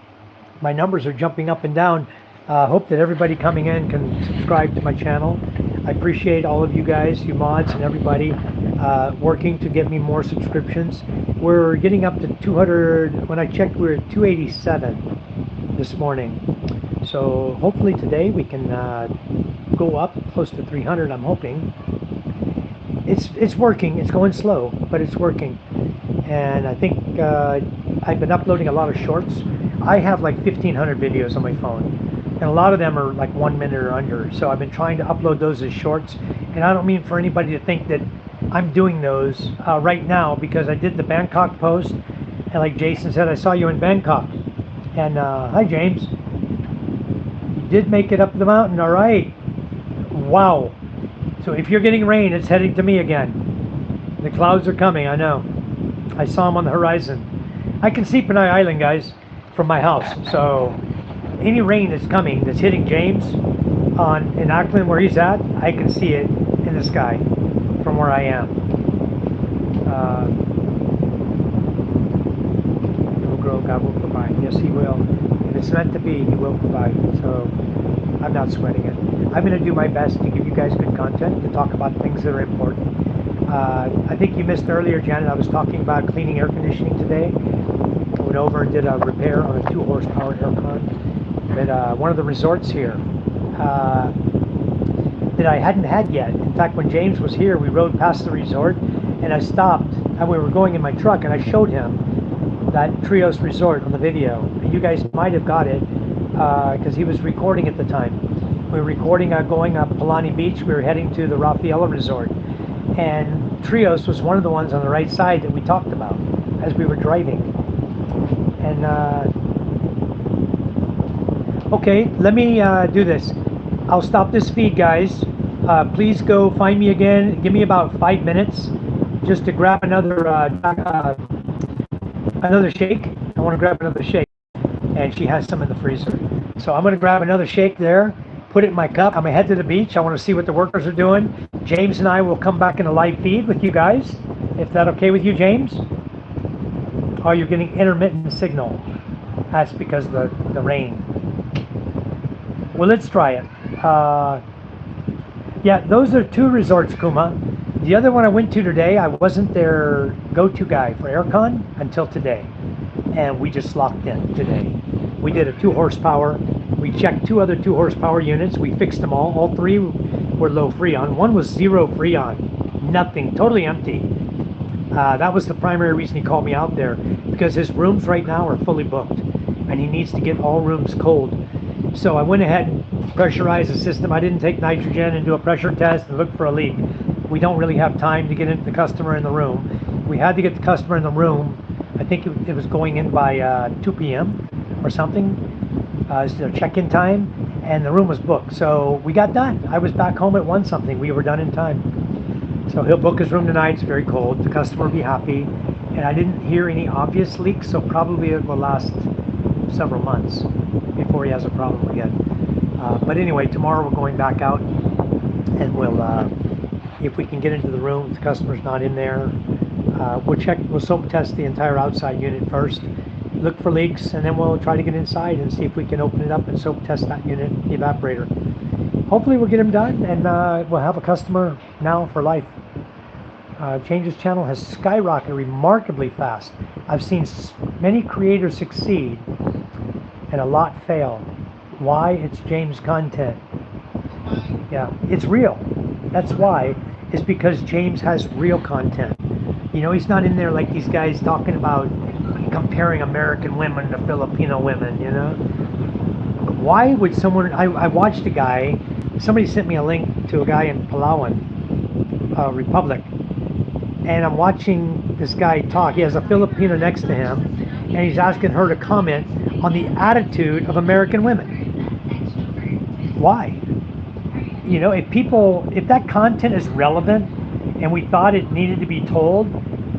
numbers are jumping up and down. Hope that everybody coming in can subscribe to my channel. I appreciate all of you guys, you mods and everybody working to get me more subscriptions. We're getting up to 200. When I checked, we were at 287 this morning. So hopefully today we can go up close to 300. I'm hoping. It's working. It's going slow, but it's working. And I think I've been uploading a lot of shorts. I have like 1,500 videos on my phone, and a lot of them are like 1 minute or under. So I've been trying to upload those as shorts. And I don't mean for anybody to think that I'm doing those right now, because I did the Bangkok post, and like Jason said, I saw you in Bangkok. And hi James, you did make it up the mountain. All right. Wow. So if you're getting rain, it's heading to me again. The clouds are coming, I know. I saw them on the horizon. I can see Panay Island, guys, from my house. So any rain that's coming, that's hitting James in Auckland where he's at, I can see it in the sky from where I am. He will grow, God will provide. Yes, He will. If it's meant to be, He will provide. So I'm not sweating it. I'm going to do my best to give you guys good content, to talk about things that are important. I think you missed earlier, Janet, I was talking about cleaning air conditioning today. I went over and did a repair on a 2 horsepower aircon at one of the resorts here that I hadn't had yet. In fact, when James was here, we rode past the resort and I stopped, and we were going in my truck, and I showed him that Trios Resort on the video. And you guys might have got it because he was recording at the time. We were recording going up Palani Beach. We were heading to the Rafaela Resort. And Trios was one of the ones on the right side that we talked about as we were driving. And okay, let me do this. I'll stop this feed, guys. Please go find me again. Give me about 5 minutes just to grab another shake. I want to grab another shake, and she has some in the freezer. So I'm going to grab another shake there, put it in my cup. I'm going to head to the beach. I want to see what the workers are doing. James and I will come back in a live feed with you guys. If that's okay with you, James? Oh, you're getting intermittent signal. That's because of the rain. Well, let's try it. Yeah, those are 2 resorts, Kuma. The other one I went to today, I wasn't their go-to guy for aircon until today. And we just locked in today. We did a 2 horsepower. We checked 2 other 2 horsepower units. We fixed them all. All 3 were low freon. One was 0 freon. Nothing. Totally empty. That was the primary reason he called me out there, because his rooms right now are fully booked and he needs to get all rooms cold. So I went ahead and pressurized the system. I didn't take nitrogen and do a pressure test and look for a leak. We don't really have time to get into the customer in the room. We had to get the customer in the room. I think it was going in by 2 p.m. or something. It's their check-in time, and the room was booked. So we got done. I was back home at 1 something. We were done in time. So he'll book his room tonight. It's very cold. The customer will be happy. And I didn't hear any obvious leaks, so probably it will last several months before he has a problem again. But anyway, tomorrow we're going back out, and we'll, if we can get into the room, if the customer's not in there, we'll soap test the entire outside unit first, look for leaks, and then we'll try to get inside and see if we can open it up and soap test that unit, the evaporator. Hopefully we'll get them done, and we'll have a customer now for life. Change's channel has skyrocketed remarkably fast. I've seen many creators succeed and a lot fail. Why? It's James' content. Yeah, it's real. That's why. It's because James has real content. You know, he's not in there like these guys talking about comparing American women to Filipino women, you know? Why would someone... I watched a guy, somebody sent me a link to a guy in Palawan Republic, and I'm watching this guy talk. He has a Filipino next to him, and he's asking her to comment on the attitude of American women. Why? You know, if that content is relevant and we thought it needed to be told,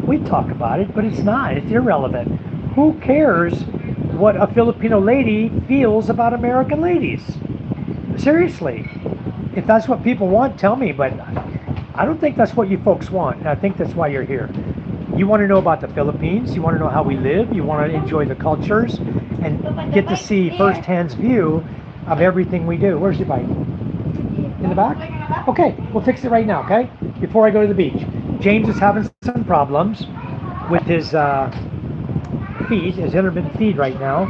we'd talk about it, but it's not. It's irrelevant. Who cares what a Filipino lady feels about American ladies? Seriously. if that's what people want, tell me, but I don't think that's what you folks want. And I think that's why you're here. You want to know about the Philippines, you want to know how we live, you want to enjoy the cultures, and get to see firsthand view of everything we do. Where's your bike? In the back? Okay, we'll fix it right now, okay? Before I go to the beach. James is having some problems with his feed, his intermittent feed right now.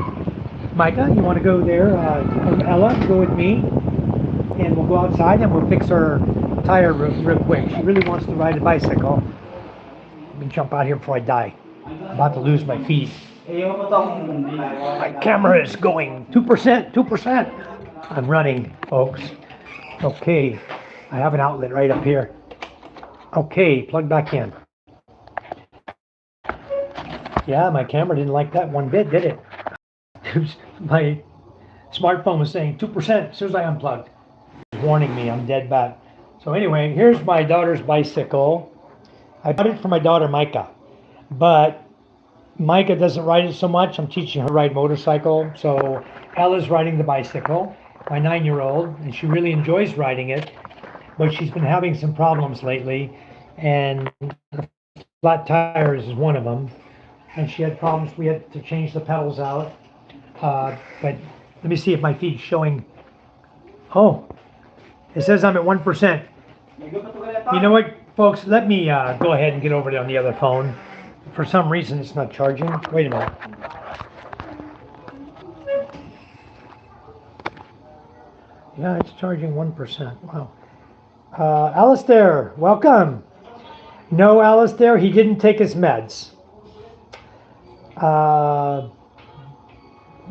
Micah, you want to go there? Ella, go with me, and we'll go outside and we'll fix her tire real quick. She really wants to ride a bicycle. Let me jump out here before I die. I'm about to lose my feed. My camera is going 2%, 2%. I'm running, folks. Okay, I have an outlet right up here. Okay, plug back in. Yeah, my camera didn't like that one bit, did it? My smartphone was saying 2% as soon as I unplugged. Warning me, I'm dead bad. So anyway, here's my daughter's bicycle. I bought it for my daughter Micah, but Micah doesn't ride it so much. I'm teaching her to ride motorcycle. So Ella's riding the bicycle, my 9-year-old, and she really enjoys riding it, but she's been having some problems lately, and the flat tires is one of them. And she had problems. We had to change the pedals out. But let me see if my feed's showing. Oh, it says I'm at 1%. You know what, folks? Let me go ahead and get over there on the other phone. For some reason, it's not charging. Wait a minute. Yeah, it's charging 1%. Wow. Alistair, welcome. No, Alistair, he didn't take his meds.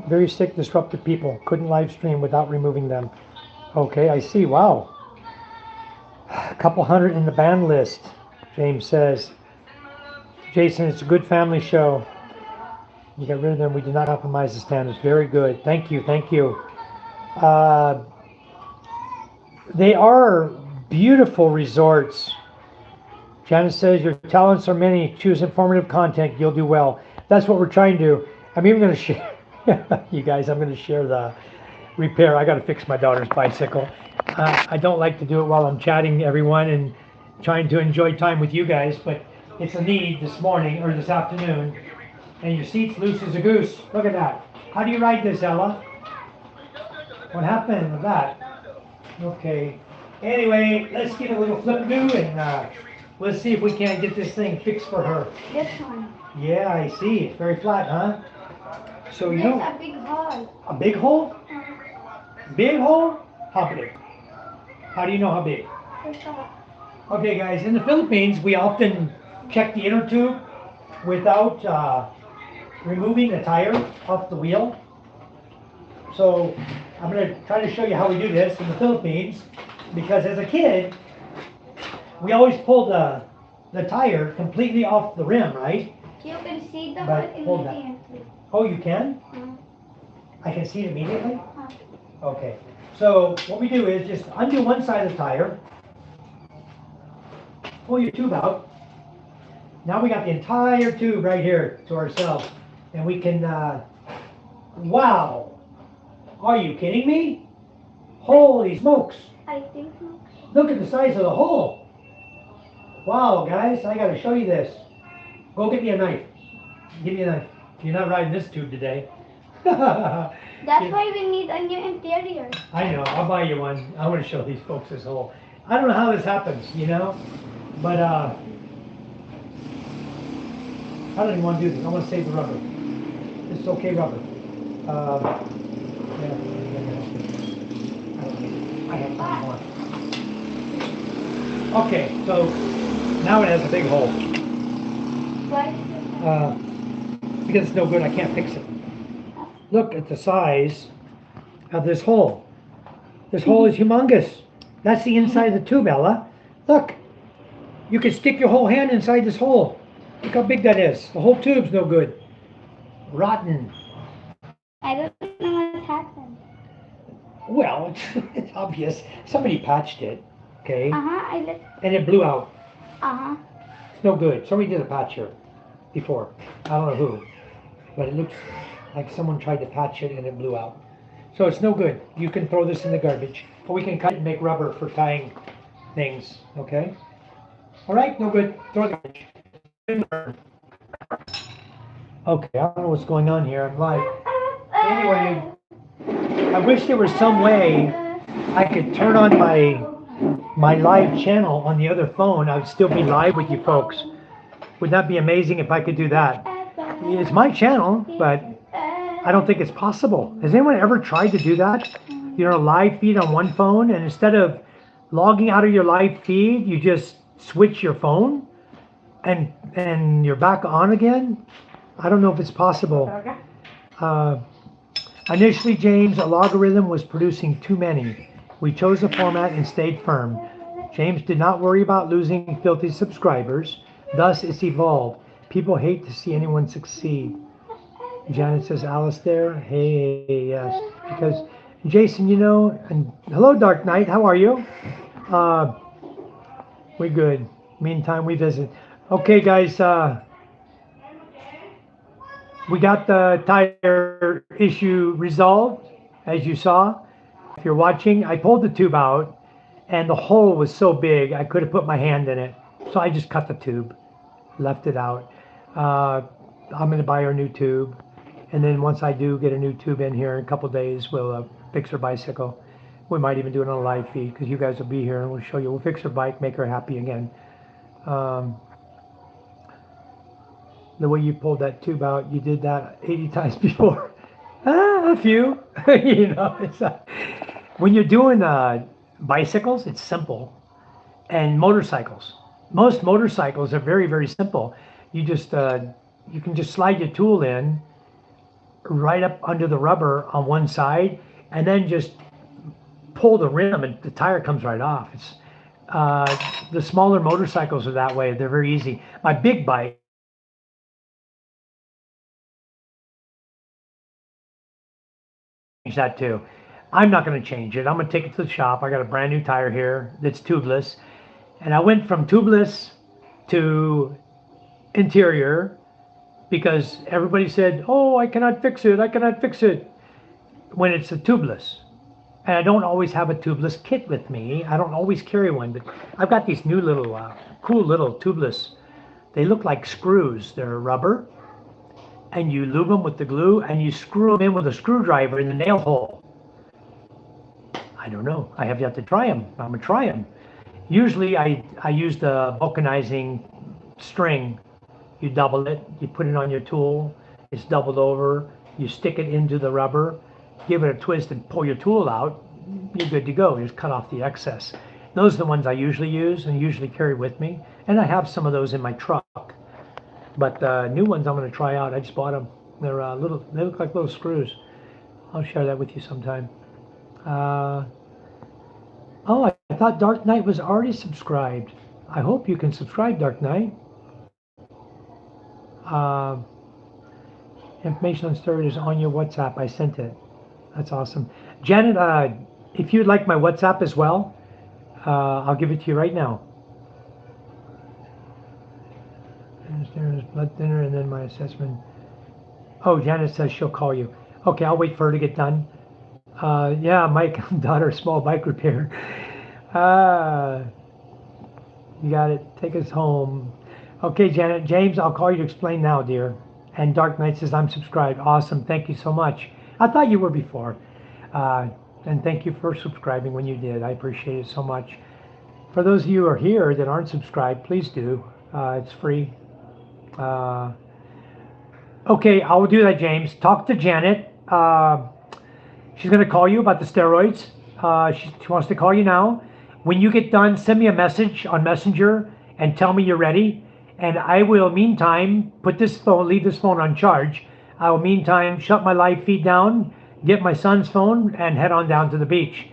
Very sick, disrupted people. Couldn't live stream without removing them. Okay, I see. Wow. A couple hundred in the ban list, James says. Jason, it's a good family show. You got rid of them. We did not compromise the standards. Very good. Thank you. Thank you. They are beautiful resorts. Janice says, your talents are many. Choose informative content. You'll do well. That's what we're trying to do. I'm even going to share, you guys, I'm going to share the repair. I got to fix my daughter's bicycle. I don't like to do it while I'm chatting to everyone and trying to enjoy time with you guys, but it's a need this morning or this afternoon. And your seat's loose as a goose. Look at that. How do you ride this, Ella? What happened with that? Okay. Anyway, let's give it a little flip-do and let's see if we can't get this thing fixed for her. This one. Yeah, I see. It's very flat, huh? So you There's know, a big hole. a big hole? Big hole? How big? How do you know how big? Okay, guys, in the Philippines, we often check the inner tube without removing the tire off the wheel. So I'm going to try to show you how we do this in the Philippines, because as a kid, we always pulled the tire completely off the rim, right? You can see the But hole hold that. immediately. Oh, you can? Uh, I can see it immediately? uh, Okay. So what we do is just undo one side of the tire, pull your tube out. Now we got the entire tube right here to ourselves. And we can, wow! Are you kidding me? Holy smokes! I think so. Look at the size of the hole. Wow, guys, I gotta show you this. Go get me a knife. Give me a knife. You're not riding this tube today. That's why we need a new interior. I know, I'll buy you one. I want to show these folks this hole. I don't know how this happens, you know? But, I don't even want to do this. I want to save the rubber. It's okay rubber. Yeah. I have some more. Okay, so now it has a big hole. Why? Because it's no good, I can't fix it. Look at the size of this hole. This hole is humongous. That's the inside of the tube, Ella. Look, you can stick your whole hand inside this hole. Look how big that is. The whole tube's no good. Rotten. I don't know what happened. Well, it's obvious. Somebody patched it, okay? And it blew out. It's no good. Somebody did a patch here before. I don't know who. But it looks like someone tried to patch it and it blew out. So it's no good. You can throw this in the garbage. Or we can cut it and make rubber for tying things, okay? All right, no good. Throw the garbage. Okay, I don't know what's going on here. I'm live. Anyway, I wish there was some way I could turn on my live channel on the other phone. I would still be live with you folks. Would that be amazing if I could do that? It's my channel, but I don't think it's possible. Has anyone ever tried to do that? You know, live feed on one phone, and instead of logging out of your live feed, you just switch your phone and you're back on again? I don't know if it's possible. Initially, James, a logarithm was producing too many. We chose a format and stayed firm. James did not worry about losing filthy subscribers. Thus, it's evolved. People hate to see anyone succeed. Janet says, Alistair, hey, yes. Because, Jason, you know, and hello, Dark Knight, how are you? We good. Meantime, we visit. Okay, guys, we got the tire issue resolved, as you saw. If you're watching, I pulled the tube out, and the hole was so big, I could have put my hand in it. So I just cut the tube, left it out. I'm going to buy her a new tube. And then once I do get a new tube in here in a couple days, we'll fix her bicycle. We might even do it on a live feed because you guys will be here and we'll show you. We'll fix her bike, make her happy again. The way you pulled that tube out, you did that 80 times before. A few. You know, it's when you're doing bicycles, it's simple. And motorcycles. Most motorcycles are very, very simple. You just you can just slide your tool in right up under the rubber on one side, and then just pull the rim, and the tire comes right off. It's the smaller motorcycles are that way. They're very easy. My big bike. That too. I'm not going to change it. I'm going to take it to the shop. I got a brand new tire here that's tubeless, and I went from tubeless to interior because everybody said, "Oh, I cannot fix it. I cannot fix it," when it's a tubeless. And I don't always have a tubeless kit with me. I don't always carry one, but I've got these new little cool little tubeless. They look like screws. They're rubber, and you lube them with the glue, and you screw them in with a screwdriver in the nail hole. I don't know. I have yet to try them. I'm gonna try them. Usually, I use the vulcanizing string. You double it. You put it on your tool. It's doubled over. You stick it into the rubber. Give it a twist and pull your tool out. You're good to go. You just cut off the excess. Those are the ones I usually use and usually carry with me. And I have some of those in my truck. But the new ones I'm going to try out. I just bought them. They're little. They look like little screws. I'll share that with you sometime. Oh, I thought Dark Knight was already subscribed. I hope you can subscribe, Dark Knight. Information on storage is on your WhatsApp. I sent it. That's awesome. Janet, if you'd like my WhatsApp as well, I'll give it to you right now. There's blood thinner and then my assessment. Oh, Janet says she'll call you. Okay, I'll wait for her to get done. Yeah, my daughter, small bike repair. You got it. Take us home. Okay, Janet. James, I'll call you to explain now, dear. And Dark Knight says, I'm subscribed. Awesome. Thank you so much. I thought you were before. And thank you for subscribing when you did. I appreciate it so much. For those of you who are here that aren't subscribed, please do. It's free. Okay, I will do that, James. Talk to Janet. She's going to call you about the steroids. She wants to call you now. When you get done, send me a message on Messenger and tell me you're ready. And I will, meantime, leave this phone on charge. I will, meantime, shut my live feed down, get my son's phone, and head on down to the beach.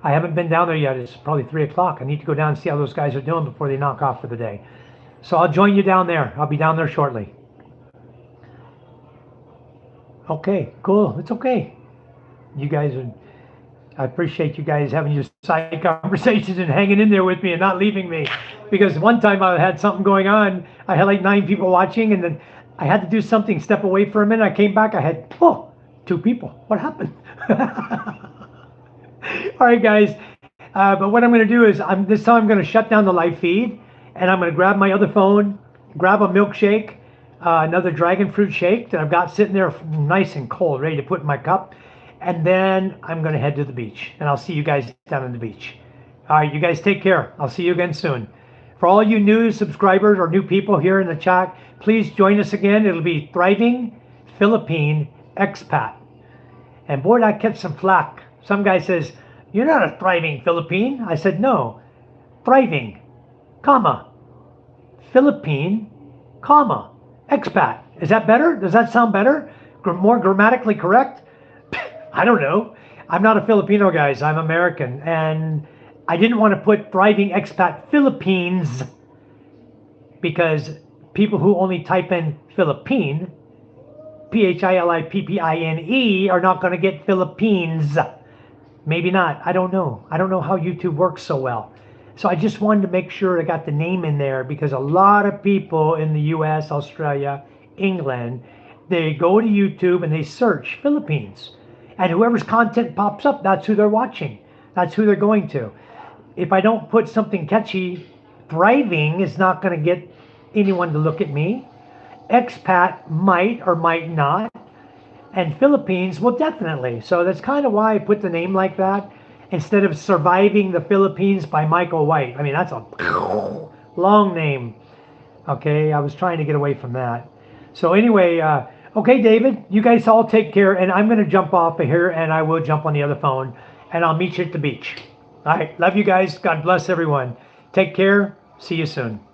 I haven't been down there yet. It's probably 3 o'clock. I need to go down and see how those guys are doing before they knock off for the day. So I'll join you down there. I'll be down there shortly. Okay, cool. It's okay. You guys are... I appreciate you guys having your side conversations and hanging in there with me and not leaving me. Because one time I had something going on. I had like 9 people watching, and then I had to do something, step away for a minute. I came back. I had, 2 people. What happened? All right, guys. But what I'm going to do is this time I'm going to shut down the live feed, and I'm going to grab my other phone, grab a milkshake, another dragon fruit shake that I've got sitting there nice and cold, ready to put in my cup, and then I'm going to head to the beach, and I'll see you guys down on the beach. All right, you guys take care. I'll see you again soon. For all you new subscribers or new people here in the chat, please join us again. It'll be Thriving Philippine Expat. And boy, I catch some flack. Some guy says, "You're not a thriving Philippine." I said, "No, thriving, comma, Philippine, comma, expat." Is that better? Does that sound better? More grammatically correct? I don't know. I'm not a Filipino, guys. I'm American. And I didn't want to put Thriving Expat Philippines because people who only type in Philippine, Philippine, are not going to get Philippines. Maybe not. I don't know. I don't know how YouTube works so well. So I just wanted to make sure I got the name in there because a lot of people in the US, Australia, England, they go to YouTube and they search Philippines. And whoever's content pops up, that's who they're watching. That's who they're going to. If I don't put something catchy, thriving is not going to get anyone to look at me. Expat might or might not. And Philippines, well, definitely. So that's kind of why I put the name like that instead of Surviving the Philippines by Michael White. I mean, that's a long name. Okay, I was trying to get away from that. So anyway, okay, David, you guys all take care. And I'm going to jump off of here and I will jump on the other phone and I'll meet you at the beach. All right, love you guys. God bless everyone. Take care. See you soon.